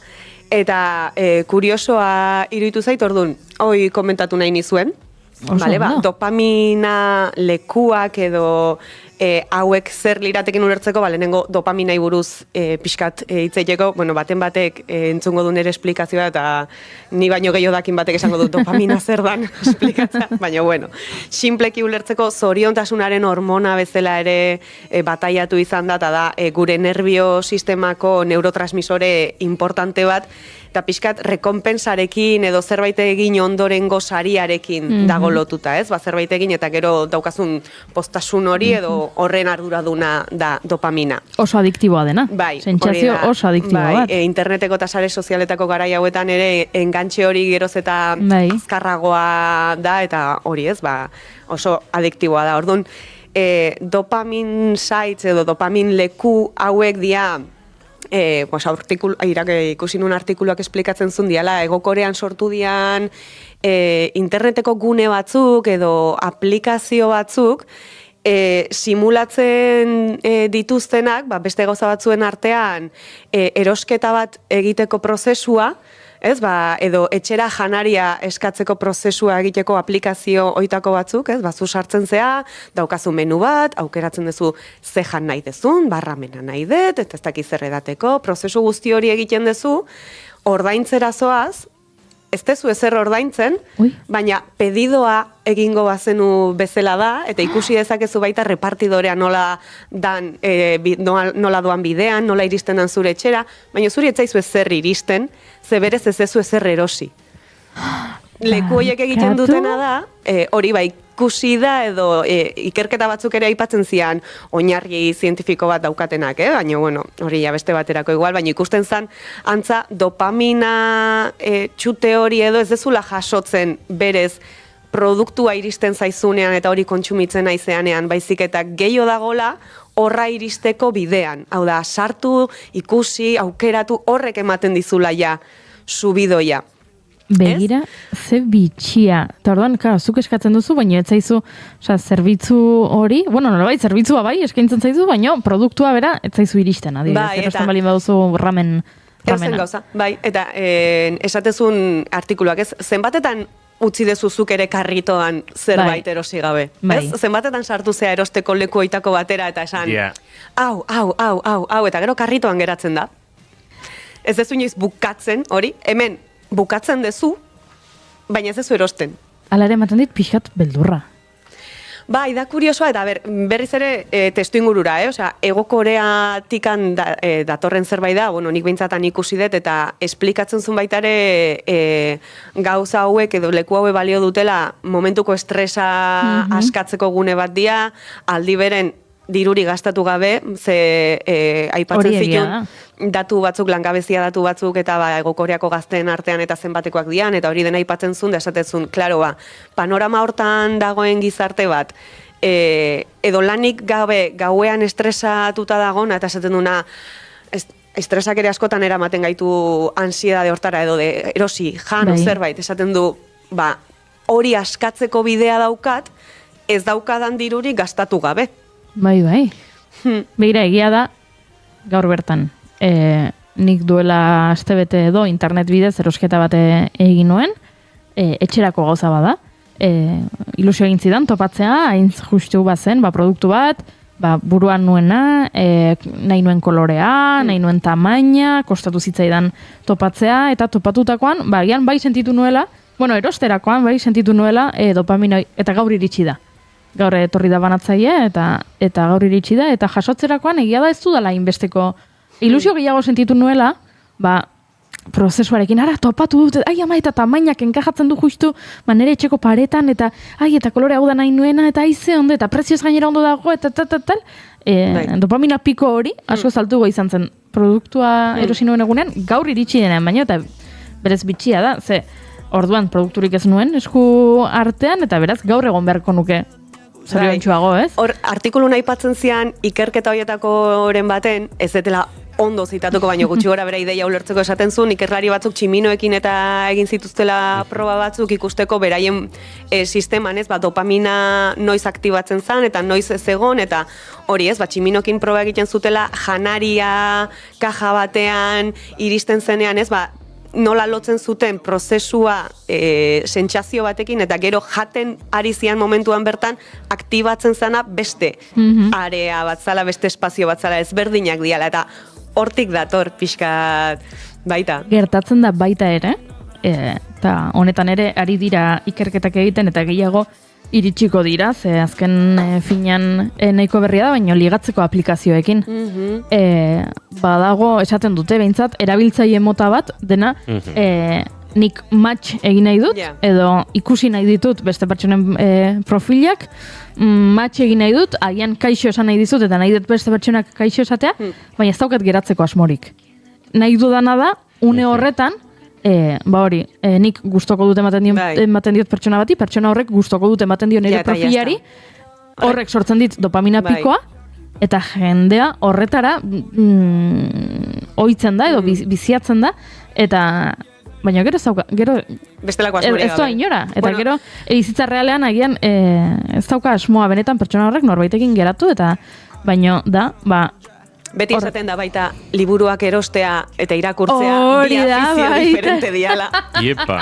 Eta kuriosoa iruditu zait, orduan, hoi komentatu nahi nizuen. Dopamina lekuak edo hauek zer liratekin ulertzeko, lehenengo dopaminai buruz pixkat hitzeiteko, baten batek entzungo du nire esplikazioa, eta ni baino gehiago dakin batek esango du dopamina zer dan esplikatza, baina bueno, simpleki ulertzeko zoriontasunaren hormona bezala ere bataiatu izan da, eta da gure nerbio sistemako neurotransmisore importante bat, eta pixkat rekompensarekin edo zerbait egin ondorengo sariarekin dago lotuta, ez? Zerbait egin eta gero daukazun postasun hori edo horren arduraduna da dopamina. Oso adiktiboa dena. Bai. Sentsazio oso adiktiboa bat. Interneteko eta sare sozialetako garai hauetan ere engantxe hori geroz eta azkarragoa da, eta hori ez, oso adiktiboa da. Orduan, dopamin sites edo dopamin leku hauek dia, ikusi nun artikuluak esplikatzen zuen diala, egokorean sortu dian interneteko gune batzuk edo aplikazio batzuk simulatzen dituztenak, beste gauza batzuen artean erosketa bat egiteko prozesua, edo etxera janaria eskatzeko prozesua egiteko aplikazio oitako batzuk, zu sartzen zea, daukazu menu bat, aukeratzen duzu ze jan nahi dezun, barramena nahi dut, eta ez dakiz zer edateko, prozesu guzti hori egiten duzu, ordaintzera zoaz, ez dezu ezer ordaintzen, baina pedidoa egingo bazenu bezala da, eta ikusi dezakezu baita repartidorea nola doan bidean, nola iristen dan zure etxera, baina zuri etzaizu ezer iristen, ze berez ez dezu ezer erosi. Leku horiek egiten dutena da, hori ikusi da edo ikerketa batzuk ere aipatzen zian oinarri zientifiko bat daukatenak, baina hori beste baterako igual, baina ikusten zen antza dopamina txute hori edo ez dezula jasotzen berez produktua iristen zaizunean eta hori kontsumitzen naizeanean, baizik eta gehiago dagola horra iristeko bidean. Hau da, sartu, ikusi, aukeratu, horrek ematen dizula ja subidoia. Begira, ze bitxia. Eta orduan, zuk eskatzen duzu, baina ez zaizu, zerbitzu hori, nolabait, zerbitzua bai, eskaintzen zaizu, baina produktua bera, ez zaizu iristen, adibidez. Erosten balin baduzu ramena. Gauza, bai, eta esatezun artikuluak, zenbatetan utzi dezuzuk ere karritoan zerbait erosi gabe. Zenbatetan sartu zea erosteko leku oitako batera, eta esan, hau, eta gero karritoan geratzen da. Ez dezu inoiz bukatzen, hori, hemen, bukatzen dezu, baina ez dezu erosten. Ala ere ematen dit pixkat beldurra. Bai, da kuriosoa, eta berriz ere testu ingurura, Ego Koreatikan datorren zerbait da, nik behintzatan ikusi dut, eta esplikatzen zuen baita ere gauza hauek edo leku hauek balio dutela momentuko estresa askatzeko gune bat dia, aldi beren diruri gastatu gabe, ze aipatzen zituen datu batzuk, langabezia datu batzuk, eta Ego Koreako gazteen artean eta zenbatekoak dian, eta hori dena aipatzen zuen, da esatetzun, klaro panorama hortan dagoen gizarte bat, edo lanik gabe gauean estresatuta dagona, eta esaten duna, estresak ere askotan eramaten gaitu ansiedade hortara, edo de erosi, jan, zerbait, esaten du, hori askatzeko bidea daukat, ez daukadan diruri gastatu gabe. Bai. Begira, egia da, gaur bertan, nik duela astebete edo internet bidez erosketa bat egin nuen, etxerako gauza bada, ilusio egin zidan, topatzea, hain justu bazen, produktu bat, buruan nuena, nahi nuen kolorea, nahi nuen tamaina, kostatu zitzaidan topatzea, eta topatutakoan, gian bai sentitu nuela, erosterakoan bai sentitu nuela dopamina, eta gaur iritsi da. Gaur etorri da banatzaile, eta gaur iritsi da, eta jasotzerakoan egia da ez du dela inbesteko ilusio gehiago sentitu nuela, prozesuarekin, topatu dut, ama, eta tamainak enkajatzen du justu, nire etxeko paretan, eta kolore hau da nahi nuena, eta ze ondo, eta prezioz gainera ondo dago, eta tal. Dopamina piko hori, asko saltugo izan zen produktua erosi nuen egunean, gaur iritsi denean, baina, eta berez bitxia da, ze orduan produkturik ez nuen esku artean, eta beraz gaur egon beharko nuke. Zoriontsuago, ez? Hor, artikulu nahi patzen zian, ikerketa horietakoren baten, ez detela ondo zitatuko, baino gutxi gora bera ideia ulertzeko esaten zuen, ikerlari batzuk tximinoekin eta egin zituztela proba batzuk ikusteko beraien sisteman, ez, dopamina noiz aktibatzen zen, eta noiz ez egon, eta hori ez, tximinoekin proba egiten zutela, janaria, kaja batean, iristen zenean, ez, nola lotzen zuten prozesua sentsazio batekin, eta gero jaten ari zian momentuan bertan aktibatzen zana beste area bat zala, beste espazio bat zala, ezberdinak diala, eta hortik dator pixkat baita. Gertatzen da baita ere, eta honetan ere ari dira ikerketak egiten, eta gehiago iritsiko dira, ze azken finan nahiko berria da, baina ligatzeko aplikazioekin. Badago, esaten dute, behintzat, erabiltzaile mota bat, dena, nik match egin nahi dut, edo ikusi nahi ditut beste pertsonen profilak, match egin nahi dut, agian kaixo esan nahi dizut, eta nahi dut beste pertsonak kaixo esatea, baina ez daukat geratzeko asmorik. Nahi dudana da, une horretan, nik gustoko dut ematen diot pertsona bati, pertsona horrek gustoko dut ematen dio nire profilari, horrek sortzen dit dopamina pikoa, eta jendea horretara ohitzen da, edo biziatzen da, eta baina gero bestelako asmoria ez doa inora, eta gero bizitza realean agian ez dauka asmoa benetan pertsona horrek norbaitekin geratu, eta baina da, beti esaten da baita liburuak erostea eta irakurtzea bi afizio diferente diala. Iepa.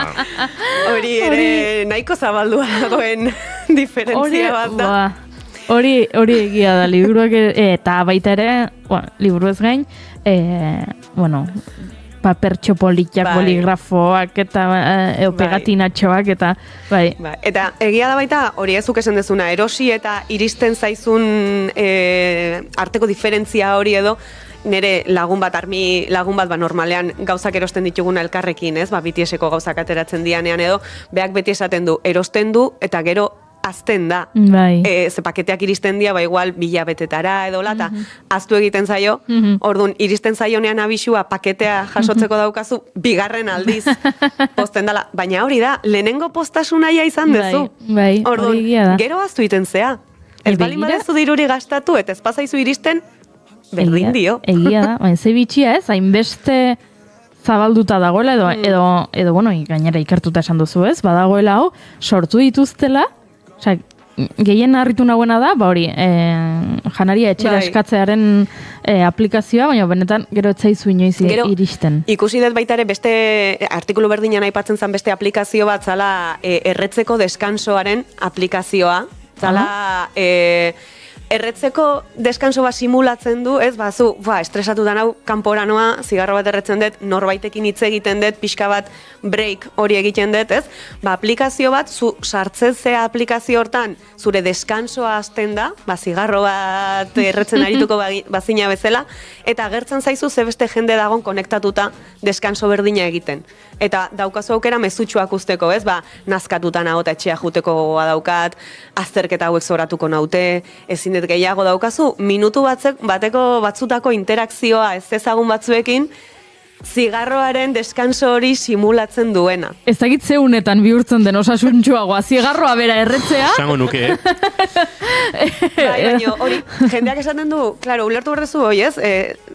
Hori ere nahiko zabaldua dagoen diferentzia bat da. Hori egia da, liburuak eta baita ere, liburu ez gain, paper txopolitxak, boligrafoak eta pegatinatxoak eta Eta egia da baita, hori ezuk esan dezuna, erosi eta iristen zaizun arteko diferentzia hori edo, nire lagun bat normalean gauzak erosten dituguna elkarrekin, ez? BTS-eko gauzak ateratzen dianean edo, beak beti esaten du, erosten du eta gero azten da. Ze paketeak iristen dira, igual 1000 betetara edo lata, aztu egiten zaio, orduan iristen zaionean abisua paketea jasotzeko daukazu, bigarren aldiz posten dala. Baina hori da, lehenengo postasunaia izan dezu. Orduan, gero aztu egiten zea. Ez balin badezu diruri gastatu, eta ez pasaizu iristen, berdin dio. Egia da, ze bitxia ez, hainbeste zabalduta dagoela, edo gainera ikertuta esan duzu ez, badagoela hau, sortu dituztela, gehien harritu nagoena da, janaria etxera eskatzearen aplikazioa, baina benetan gero etzaizu inoiz iristen. Ikusi dut baita ere beste artikulu berdinan aipatzen zen beste aplikazio bat, zala erretzeko deskansoaren aplikazioa, zala erretzeko deskanso bat simulatzen du, ez, estresatu da nau, kanpora noa, zigarro bat erretzen dut, norbaitekin hitz egiten dut, pixka bat break hori egiten dut, ez, aplikazio bat, zu sartzen zea aplikazio hortan, zure deskansoa hasten da, zigarro bat erretzen arituko bazina bezala, eta agertzen zaizu ze beste jende dagon konektatuta deskanso berdina egiten. Eta daukazu aukera mezutxuak usteko, ez, nazkatuta nago eta etxea juteko daukat, azterketa hauek zoratuko naute, ezin dut gehiago daukazu, minutu batzutako interakzioa ez ezagun batzuekin, zigarroaren deskanso hori simulatzen duena. Ez dakit zeunetan bihurtzen den osasuntxuagoa, zigarroa bera erretzea. Zango nuke, baina hori, jendeak esaten du, klaro, ulertu berdezu hoi ez,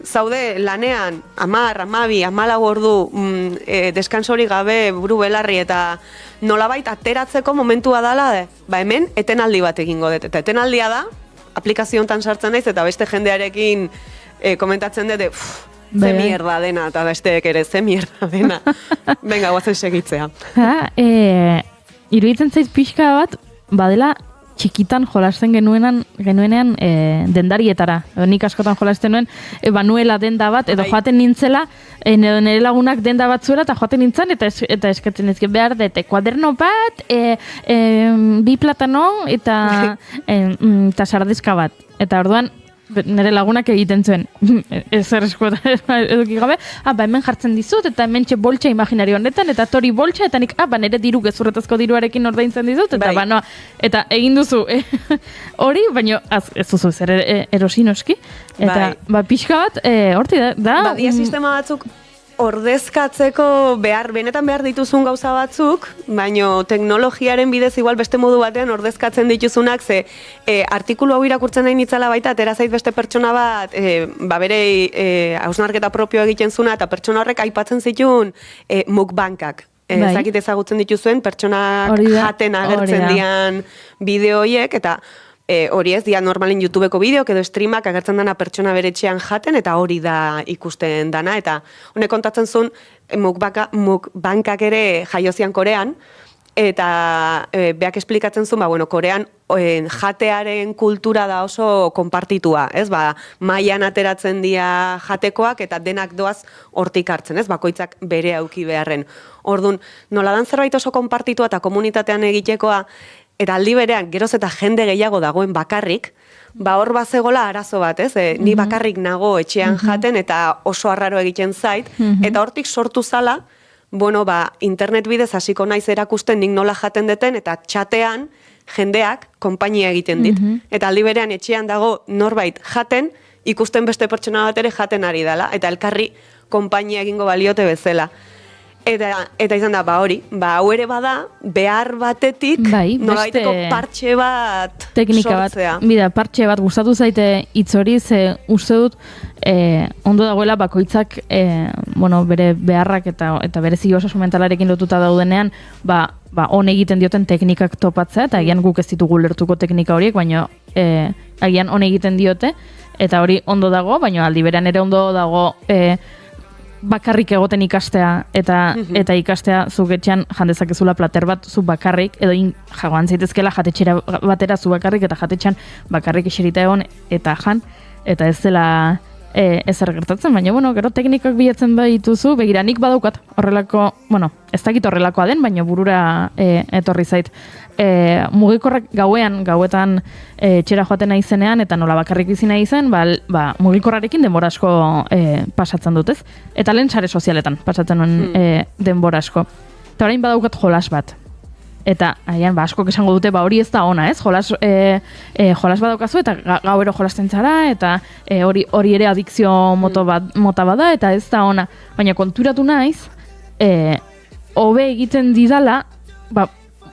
zaude lanean, 10, 12, 14 ordu deskanso hori gabe buru belarri eta nolabait ateratzeko momentua dala, hemen etenaldi bat egingo dut. Eta etenaldia da, aplikazio hontan sartzen naiz eta beste jendearekin komentatzen dut, ze mierda dena, eta besteek ere, ze mierda dena. Venga, guazen segitzea. Iruditzen zaiz pixka bat, badela txikitan jolasten genuenean dendarietara. Nik askotan jolasten nuen, nuela denda bat, edo joaten nintzela, nire lagunak denda bat zuela, eta joaten nintzen, eta eskatzen ezken behar dute kuaderno bat, 2 platano, eta sardezka bat. Eta orduan, nire lagunak egiten zuen, ezer eskueta eduki gabe, hemen jartzen dizut, eta hemen txe boltsa imaginario honetan, eta tori boltsa, eta nik, nire diru gezurretazko diruarekin ordaintzen dizut, eta eta egin duzu hori, baina ez duzu zer erosinoski, eta pixka bat, horti da. Badia sistema batzuk ordezkatzeko benetan behar dituzun gauza batzuk, baino teknologiaren bidez igual beste modu batean ordezkatzen dituzunak, ze artikulu hau irakurtzen nahi nitzala baita, atera zait beste pertsona bat, bere hausnarketa propio egiten zuna, eta pertsona horrek aipatzen zituen mukbankak. Ezakit ezagutzen dituzuen, pertsonak jaten agertzen dian bideoiek, eta hori ez, dia normalen YouTubeko bideok edo streamak agertzen dana pertsona beretxean jaten, eta hori da ikusten dana, eta honek kontatzen zuen mukbankak ere jaiozian Korean, eta beak esplikatzen zuen, Korean jatearen kultura da oso konpartitua, ez? Mailan ateratzen dira jatekoak eta denak doaz hortik hartzen, ez? Bakoitzak bere auki beharren. Orduan, nola dan zerbait oso konpartitua eta komunitatean egitekoa, eta aldi berean, geroz eta jende gehiago dagoen bakarrik, hor bazegola arazo bat, ez? Ni bakarrik nago etxean jaten eta oso arraro egiten zait, eta hortik sortu zala, internet bidez hasiko naiz erakusten nik nola jaten deten, eta txatean jendeak konpainia egiten dit. Eta aldi berean etxean dago norbait jaten, ikusten beste pertsona bat ere jaten ari dela, eta elkarri konpainia egingo baliote bezala. Eta izan da, hori, hau ere bada, behar batetik, nolaiteko partxe bat sortzea. Bida, partxe bat gustatu zaite hitz hori, ze uste dut, ondo dagoela bakoitzak, bere beharrak eta bere osasun mentalarekin lotuta daudenean, on egiten dioten teknikak topatzea, eta agian guk ez ditugu lertuko teknika horiek, baina agian on egiten diote, eta hori ondo dago, baina aldi berean ere ondo dago, bakarrik egoten ikastea eta ikastea zuk etxean jandezakezula plater bat zu bakarrik edo jagoan zaitezkela jatetxera batera zu bakarrik eta jatetxean bakarrik eserita egon eta jan eta ez dela ezer gertatzen, baina gero teknikak bilatzen badituzu, begira nik badaukat horrelako, ez dakit horrelakoa den, baina burura etorri zait. Mugikorrak gauetan etxera joaten naizenean eta nola bakarrik bizi naizen, mugikorrarekin denbora asko pasatzen dut, ez? Eta lehen sare sozialetan pasatzen nuen denbora asko. Eta orain badaukat jolas bat. Eta agian askok esango dute hori ez da ona, ez? Jolas badaukazu eta gauero jolasten zara eta hori ere adikzio mota bada eta ez da ona. Baina konturatu naiz, hobe egiten didala,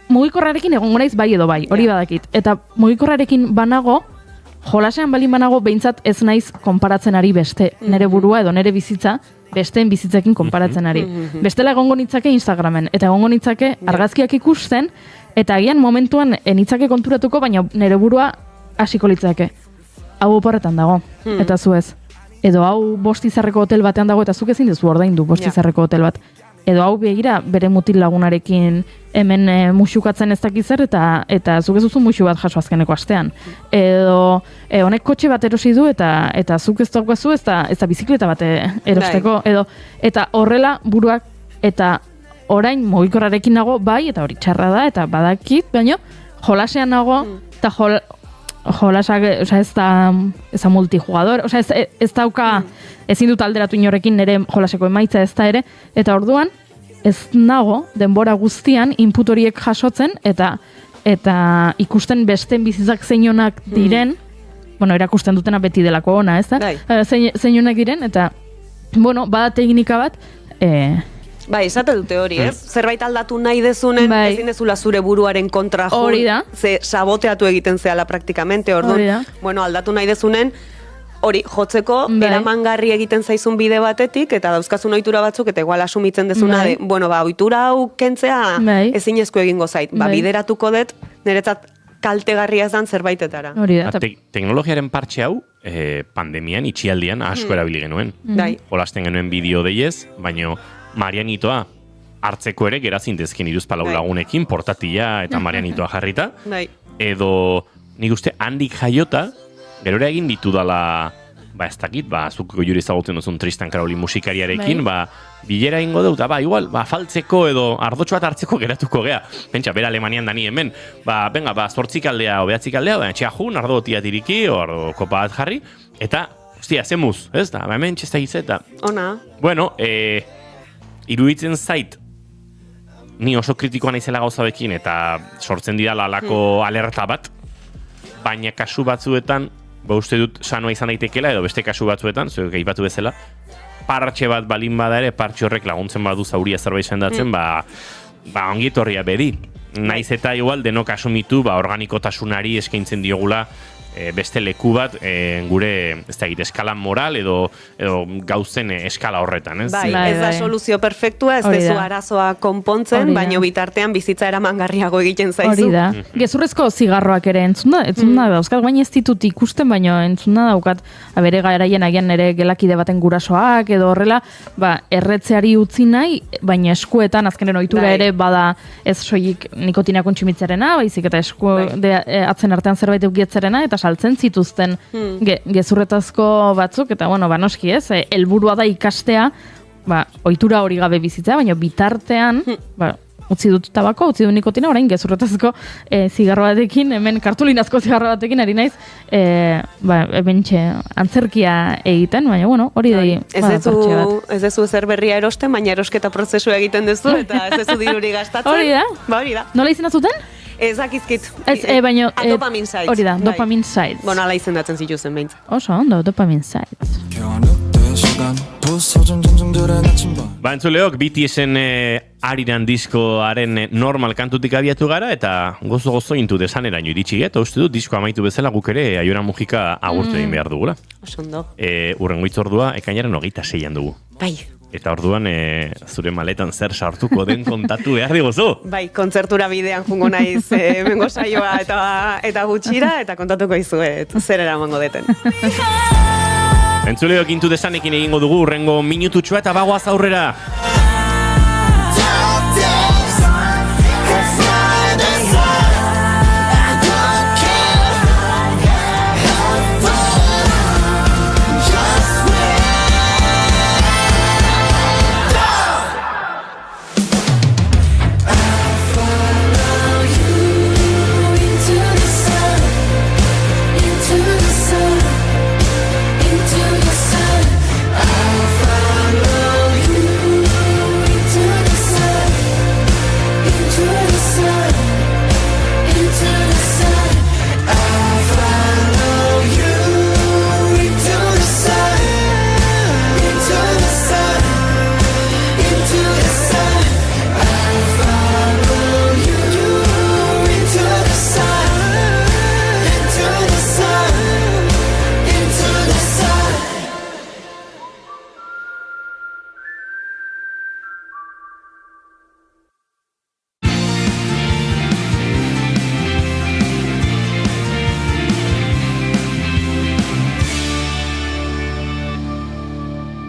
mugikorrarekin egongo naiz bai edo bai, hori badakit. Eta mugikorrarekin banago, jolasean balin banago, behintzat ez naiz konparatzen ari beste, nire burua edo nire bizitza, besteen bizitzekin konparatzen ari. Bestela egongo nitzake Instagramen, eta egongo nitzake argazkiak ikusten, eta agian momentuan nitzake konturatuko, baina nire burua hasiko litzake. Hau oporretan dago, eta zu ez. Edo hau 5 izarreko hotel batean dago, eta zuk ezin dezu ordaindu 5 izarreko hotel bat. Edo hau begira bere mutil lagunarekin hemen musukatzen ez dakizer eta zuk ez duzu musu bat jaso azkeneko astean. Edo honek kotxe bat erosi du eta zuk ez daukazu ez da bizikleta bat erosteko. Eta horrela buruak eta orain mugikorrarekin nago bai eta hori txarra da eta badakit, baina jolasean nago eta jolasak ez da multijugador, ez dauka ezin dut alderatu inorekin nire jolaseko emaitza ez da ere, eta orduan ez nago denbora guztian input horiek jasotzen eta ikusten besten bizitzak zeinonak diren, erakusten dutena beti delako ona, ez da? Zeinonak diren, eta bada teknika bat, esate dute hori, ez? Zerbait aldatu nahi dezunen, ezin dezula zure buruaren kontra jo, ze saboteatu egiten zehala praktikamente, orduan, aldatu nahi dezunen, hori, jotzeko, eramangarri egiten zaizun bide batetik, eta dauzkazun ohitura batzuk, eta igual asumitzen dezuna, ohitura hau kentzea ezinezko egingo zait. Bideratuko dut, niretzat kaltegarria ezan zerbaitetara. Teknologiaren partxe hau, pandemian, itxialdian, asko erabili genuen. Jolasten genuen bideo deiez, baina Marianitoa hartzeko ere gerazintezkin 3-4 lagunekin, portatila eta Marianitoa jarrita. edo nik uste handik jaiota, gerora egin ditu dala, ez dakit, zuk juri ezagutzen duzun Tristan Crowley musikariarekin, bilera ingo dut, igual, faltzeko edo ardotxo bat hartzeko geratuko gea. Pentsa, bera Alemanian dani hemen, venga, 8 kaldea o 9 kaldea, etxea jun, ardo tia diriki, o ardo kopa bat jarri, eta, hostia, zemuz, ez da, hemen txesta gizeta. Ona. Bueno, iruditzen zait, ni oso kritikoa naizela gauzabekin, eta sortzen dira alako alerta bat, baina kasu batzuetan, uste dut sanoa izan daitekela, edo beste kasu batzuetan, zuek gaipatu bezala, partxe bat balin bada ere, partxe horrek laguntzen badu zauria zerbait sendatzen, ongietorria bedi. Naiz eta igual denok asumitu organikotasunari eskaintzen diogula beste leku bat gure eskala moral edo gauzen eskala horretan, ez? Ez da soluzio perfektua, ez dezu arazoa konpontzen, baino bitartean bizitza eramangarriago egiten zaizu. Hori da. Gezurrezko zigarroak ere entzuna dauzkat, baina ez ditut ikusten, baina entzuna daukat, bere garaien agian ere gelakide baten gurasoak edo horrela, erretzeari utzi nahi, baina eskuetan azkenen ohitura ere bada ez soilik nikotina kontsumitzarena, baizik eta esku atzen artean zerbait eukietzarena, eta saltzen zituzten gezurretazko batzuk, eta noski ez, helburua da ikastea, ohitura hori gabe bizitza, baina bitartean, utzi dut tabako, utzi du nikotina, orain gezurretazko zigarro batekin, hemen kartulinazko zigarro batekin, ari naiz, hemen antzerkia egiten, baina hori da. Ez dezu ezer berria erosten, baina erosketa prozesua egiten duzu, eta ez dezu diruri gastatzen. Hori da? Hori da. Nola izena zuten? Ezakizkit. Baina... Dopamine sites. Hori da, dopamine sites. Ala izendatzen zituzen behintzen. Oso, ondo, dopamine sites. Entzuleok, BTS-en ariran diskoaren normal kantutik abiatu gara, eta gozo intu desaneraino iritsi eta uste dut disko amaitu bezala guk ere Aiora Mujika agurtu egin behar dugula. Oso ondo. Urrengo itzordua, ekainaren 26an dugu. Bai. Eta orduan zure maletan zer sartuko den kontatu behar diguzu. Bai, kontzertura bidean jungo naiz mengo saioa eta gutxira, eta kontatuko izuet zer eramango deten. Entzuleok intu desanekin egingo dugu urrengo minututxoa eta bagoaz aurrera.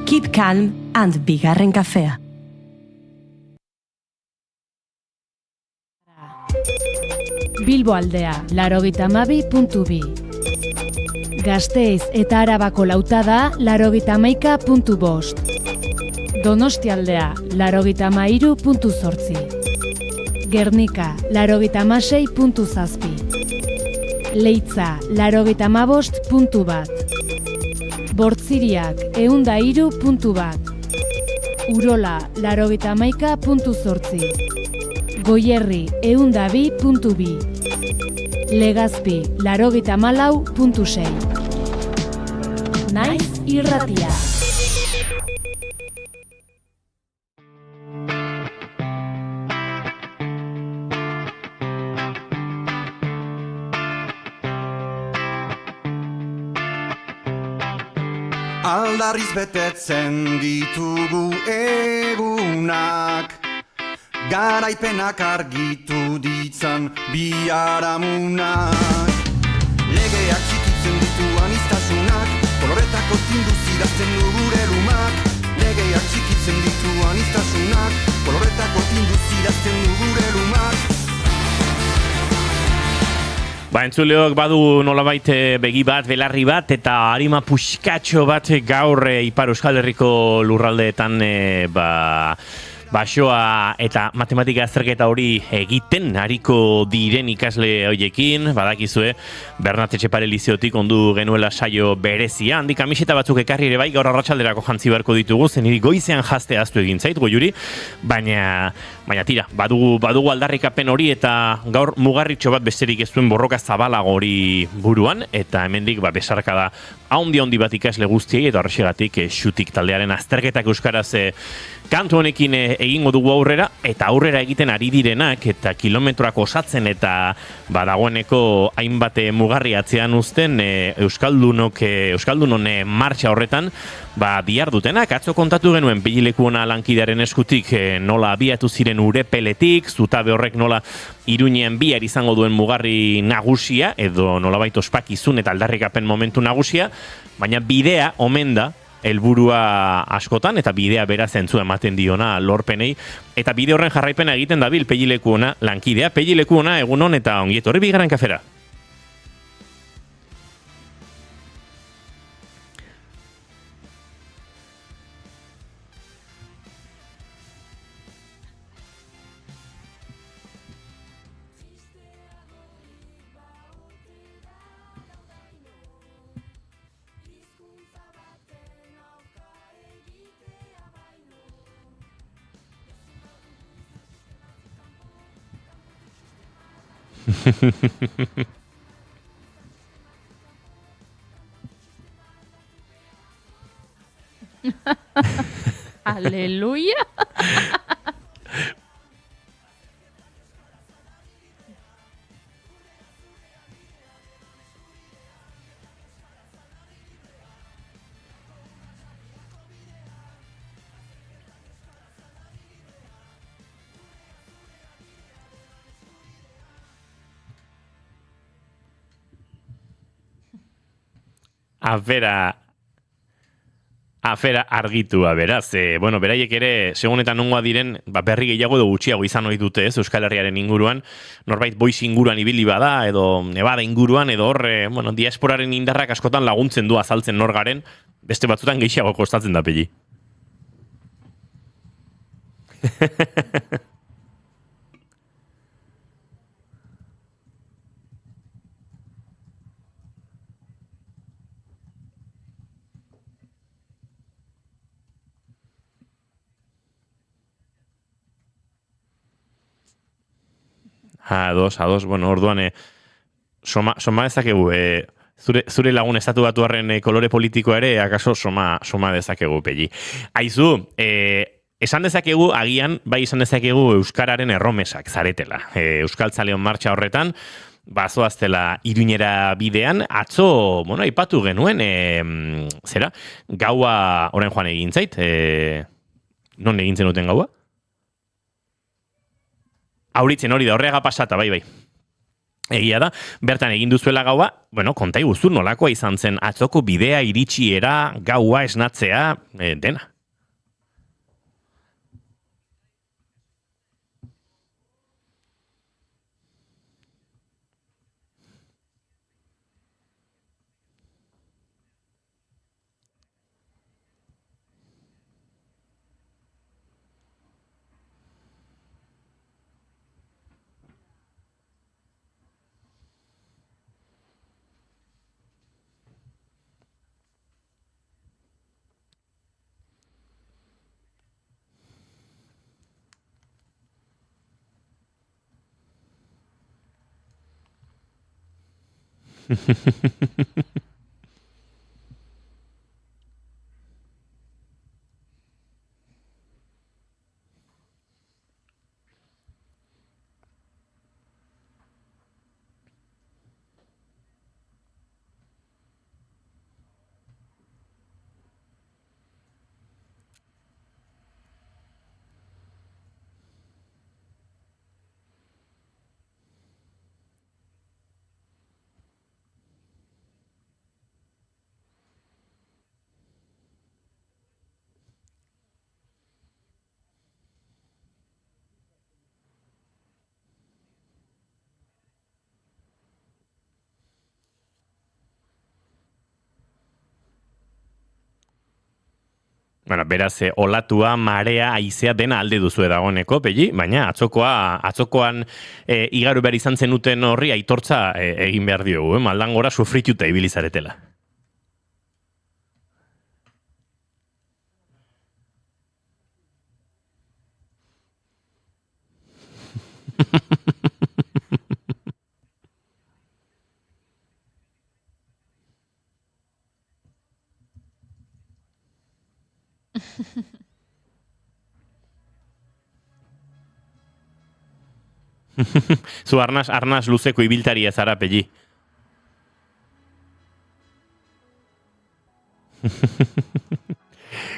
Keep calm and bigarren kafea. Bilbo aldea, 82.2. Gasteiz eta Arabako lautada, 81.5. Donosti aldea, 83.8. Gernika, 86.7. Leitza, 85.1. Bortziriak, 103.1. Urola, 91.8. Goierri, 102.2. Legazpi, 94.6. Naiz irratia. Aldarriz betetzen ditugu egunak, garaipenak argitu ditzan biharamunak. Legeak txikitzen ditu aniztasunak, koloretako tinduz idazten du gure lumak. Legeak txikitzen ditu aniztasunak, koloretako tinduz idazten du gure lumak. Entzuleok badu nolabait begi bat, belarri bat, eta harima puskatxo bat gaur Ipar Euskal Herriko lurraldeetan basoa eta matematika azterketa hori egiten hariko diren ikasle hoiekin, badakizue, Bernat Etxepare Liziotik ondu genuela saio berezia, handi kamiseta batzuk ekarri ere bai, gaur arratsalderako jantzi beharko ditugu, zen niri goizean jazte ahaztu egin zait, Goiuri, baina tira, badugu aldarrikapen hori eta gaur mugarritxo bat besterik ez duen borroka zabalago hori buruan, eta hemendik besarkada haundi bat ikasle guztiei, eta horrexegatik xutik taldearen azterketak euskaraz kantu honekin egingo dugu aurrera, eta aurrera egiten ari direnak, eta kilometroak osatzen, eta dagoeneko hainbat mugarri atzean uzten Euskaldunon martxa horretan, dihar dutenak. Atzo kontatu genuen Pellilekuona lankidearen eskutik nola abiatu ziren Urepeletik, zutabe horrek nola Iruñean bihar izango duen mugarri nagusia, edo nolabait ospakizun eta aldarrikapen momentu nagusia, baina bidea omen da helburua askotan, eta bidea bera zentzu ematen diona lorpenei, eta bide horren jarraipena egiten dabil Pellilekuona lankidea. Pellilekuona egunon eta ongietorri bigarren kafera. Aleluya. Afera argitua, beraz. Beraiek ere, segunetan nongoa diren, berri gehiago edo gutxiago izan ohi dute, Euskal Herriaren inguruan, norbait boiz inguruan ibili bada, edo nebada inguruan, edo hor, diasporaren indarrak askotan laguntzen du azaltzen nor garen, beste batzutan gehiago kostatzen da, Pelli. Ados, orduan, soma dezakegu, zure lagun estatu batuarren kolore politikoa ere, akaso soma dezakegu, Pelli. Aizu, esan dezakegu, agian, esan dezakegu Euskararen erromesak zaretela. Euskaltzaleon martxa horretan, zoaztela Iruñera bidean, atzo, aipatu genuen, gaua, orain joan egin zait, non egin zenuten gaua? Auritzen hori da, horrega pasata, bai. Egia da, bertan egin duzuela gaua, konta iguzu nolakoa izan zen atzoko bidea iritsiera, gaua esnatzea, dena. Bueno, beraz, olatua, marea, haizea dena alde duzu dagoeneko, Pegi, baina atzokoan igaru behar izan zenuten horri aitortza egin behar diogu, maldan gora sufrituta ibilizaretela. Zu arnaz luzeko ibiltaria zara, Pegi.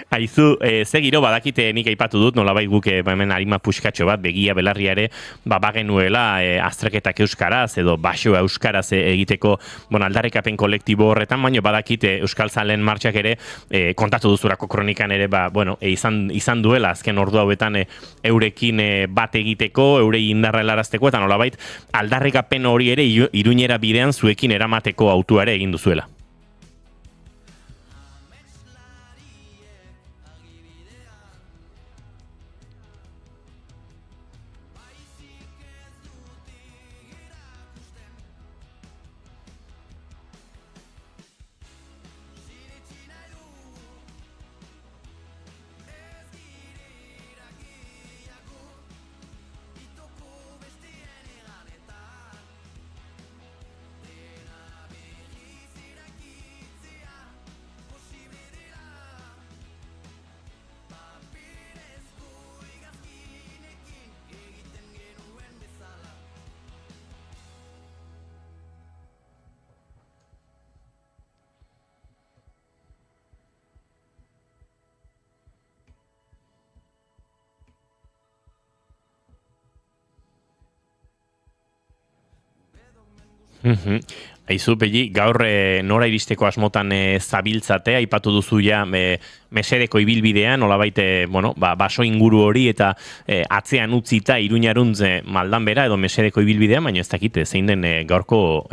Aizu, ze giro badakite nik aipatu dut, nolabait guk hemen arima puskatxo bat, begia belarriare, bagenuela azterketak euskaraz, edo baxoa euskaraz egiteko, aldarrikapen kolektibo horretan, baina badakite Euskal Zalen martxak ere, kontatu duzurako kronikan ere, izan duela, azken ordu hauetan eurekin bat egiteko, eurei indarra helarazteko, eta nolabait, aldarrikapen hori ere Iruñera bidean zuekin eramateko autuare egin duzuela. Aizu, Pegi, gaur nora iristeko asmotan zabiltzate, aipatu duzu ja mesedeko ibilbidean, nolabait baso inguru hori eta atzean utzita Iruñaruntz maldan bera edo mesedeko ibilbidean, baina ez dakit zein den gaurko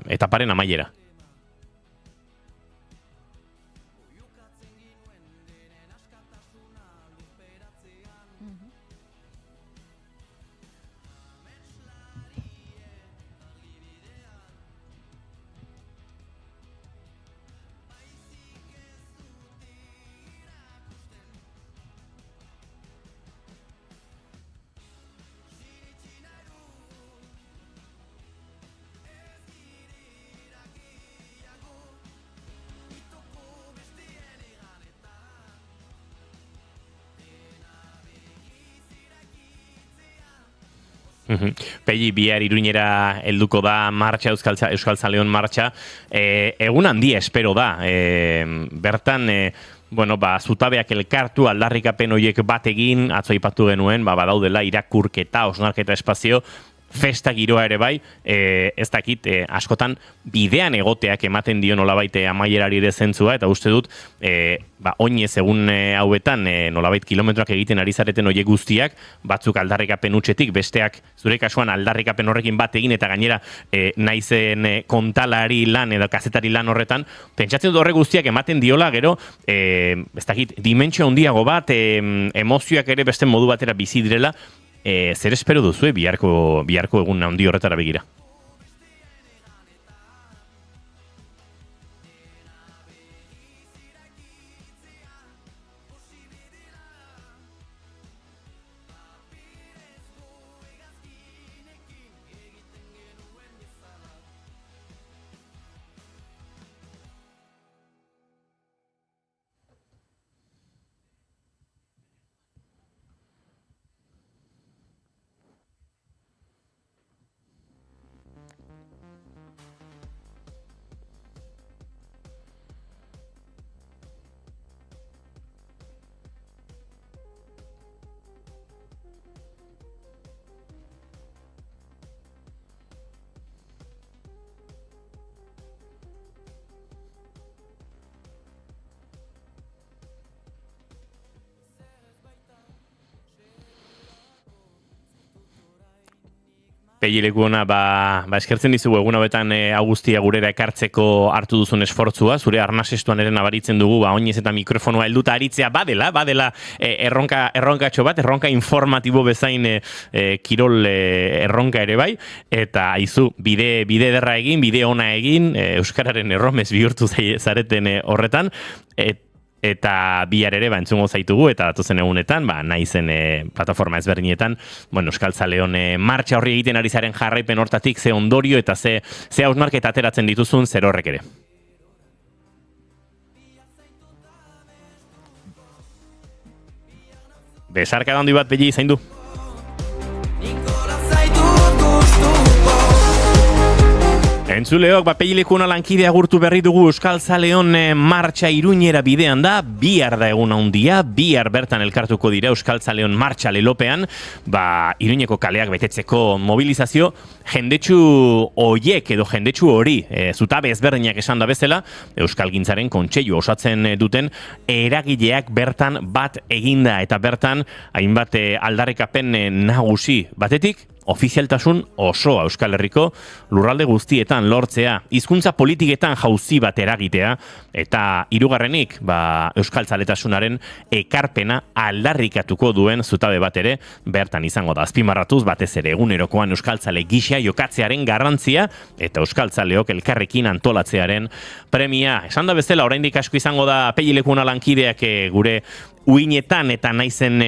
etaparen amaiera. Pegi, bihar Iruñera helduko da martxa, Euskal Zaleon martxa. Egun handia espero da. Bertan, zutabeak elkartu, aldarrikapen horiek bat egin, atzo aipatu genuen, badaudela irakurketa, osnarketa espazio, festa giroa ere bai, ez dakit, askotan bidean egoteak ematen dio nolabait amaierari ere zentzua, eta uste dut, oinez egun hauetan nolabait kilometroak egiten ari zareten horiek guztiak, batzuk aldarrikapen utxetik, besteak zure kasuan aldarrikapen horrekin bat egin, eta gainera naizen kontalari lan edo kazetari lan horretan, pentsatzen dut horre guztiak ematen diola, gero, ez dakit, dimentsio handiago bat, emozioak ere beste modu batera bizi direla, zer espero duzu biharko egun handi horretara begira? Pegileku ona, eskertzen dizugu egun hauetan Agustia gurera ekartzeko hartu duzun esfortzua, zure arnasestuan ere nabaritzen dugu, oinez eta mikrofonoa helduta aritzea badela erronkatxo bat, erronka informatibo bezain kirol erronka ere bai, eta aizu, bide derra egin, bide ona egin, euskararen erromez bihurtu zareten horretan, eta bihar ere entzungo zaitugu eta datozen egunetan, naizen plataforma ezberdinetan, Euskaltzaleon martxa horri egiten ari zaren jarraipen hortatik ze ondorio eta ze hausnarketa ateratzen dituzun zer horrek ere. Besarka handi bat Pegi zaindu. Entzuleok, Pegilekuna lankidea gurtu berri dugu Euskaltzaleon martxa Iruñera bidean da, bihar da egun handia, bihar bertan elkartuko dira Euskaltzaleon martxa lelopean, Iruñeko kaleak betetzeko mobilizazio, jendetsu oiek edo jendetsu hori, zutabe ezberdinak esan da bezala, Euskalgintzaren kontseilu osatzen duten eragileak bertan bat eginda eta bertan hainbat aldarrikapen nagusi batetik, ofizialtasun osoa Euskal Herriko lurralde guztietan lortzea, hizkuntza politiketan jauzi bat eragitea, eta hirugarrenik, euskaltzaletasunaren ekarpena aldarrikatuko duen zutabe bat ere bertan izango da. Azpimarratuz batez ere egunerokoan euskaltzale gisa jokatzearen garrantzia eta euskaltzaleok elkarrekin antolatzearen premia. Esan da bezala, oraindik asko izango da Pegilekuna lankideak gure uinetan eta naizen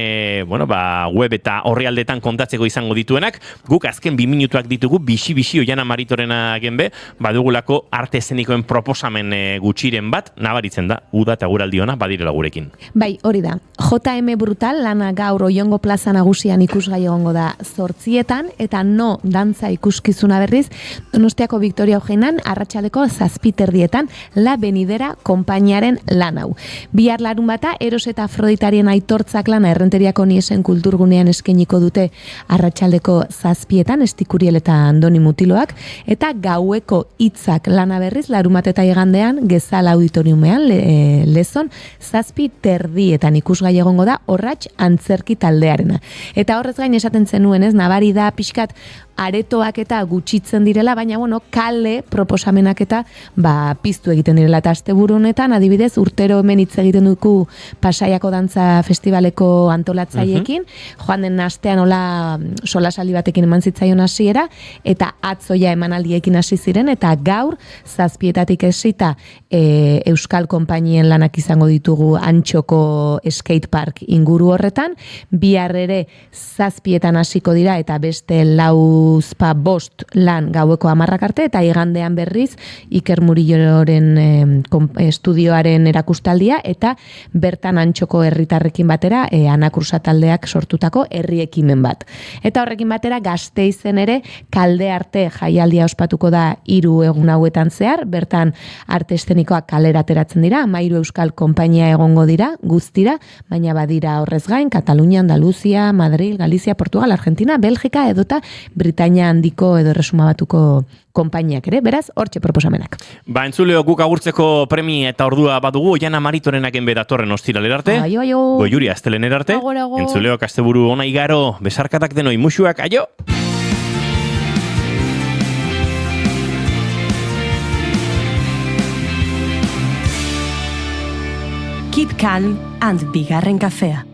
web eta orrialdetan kontatzeko izango dituenak. Guk azken 2 minutuak ditugu, bixi Oiana Maritorena genbe, badugulako arte eszenikoen proposamen gutxiren bat, nabaritzen da, uda eta guraldiona badirela gurekin. Bai, hori da. JM Brutal lana gaur Oiongo Plaza Nagusian ikusgai egongo da 8:00 eta no dantza ikuskizuna berriz Donostiako Victoria Eugenian arratsaldeko 7:30 La Benidera konpainiaren lan hau. Bihar larunbata Eros eta Afroditarien aitortzak lana Errenteriako Niesen kulturgunean eskainiko dute arratsaldeko 7:00 Estikuriel eta Andoni Mutiloak, eta gaueko hitzak lana berriz larumat eta igandean Gezal auditoriumean Lezon 7:30 ikusgai egongo da Orratx antzerki taldearena. Eta horrez gain esaten zenuen, nabari da pixkat aretoak eta gutxitzen direla, baina kale proposamenak eta piztu egiten direla. Eta asteburu honetan, adibidez, urtero hemen hitz egiten dugu Pasaiako Dantza Festivaleko antolatzaiekin, joan den astean hola solasaldi batekin eman zitzaion hasiera, eta atzoia emanaldiekin hasi ziren, eta gaur 7:00 esita Euskal konpainien lanak izango ditugu Antxoko skatepark inguru horretan, bihar ere 7:00 hasiko dira, eta beste 4-5 lan gaueko 10 arte, eta igandean berriz Iker Murilloren estudioaren erakustaldia, eta bertan Antxoko herritarrekin batera Anakursa taldeak sortutako herri ekimen bat. Eta horrekin batera Gasteizen ere kalde arte jaialdia ospatuko da 3 egun hauetan zehar, bertan arte eszenikoak kalera ateratzen dira, 13 euskal konpainia egongo dira guztira, baina badira horrez gain Katalunia, Andaluzia, Madrid, Galizia, Portugal, Argentina, Belgika edota Britainia handiko edo Erresuma Batuko konpainiak ere, beraz, hortxe proposamenak. Entzuleo, guk agurtzeko premia eta ordua badugu, Oiana Maritorenak enbe datorren ostiralera arte. Goiuri astelener arte. Entzuleo, asteburu ona igaro, besarkatak denoi, musuak, aio! Keep calm and bigarren kafea.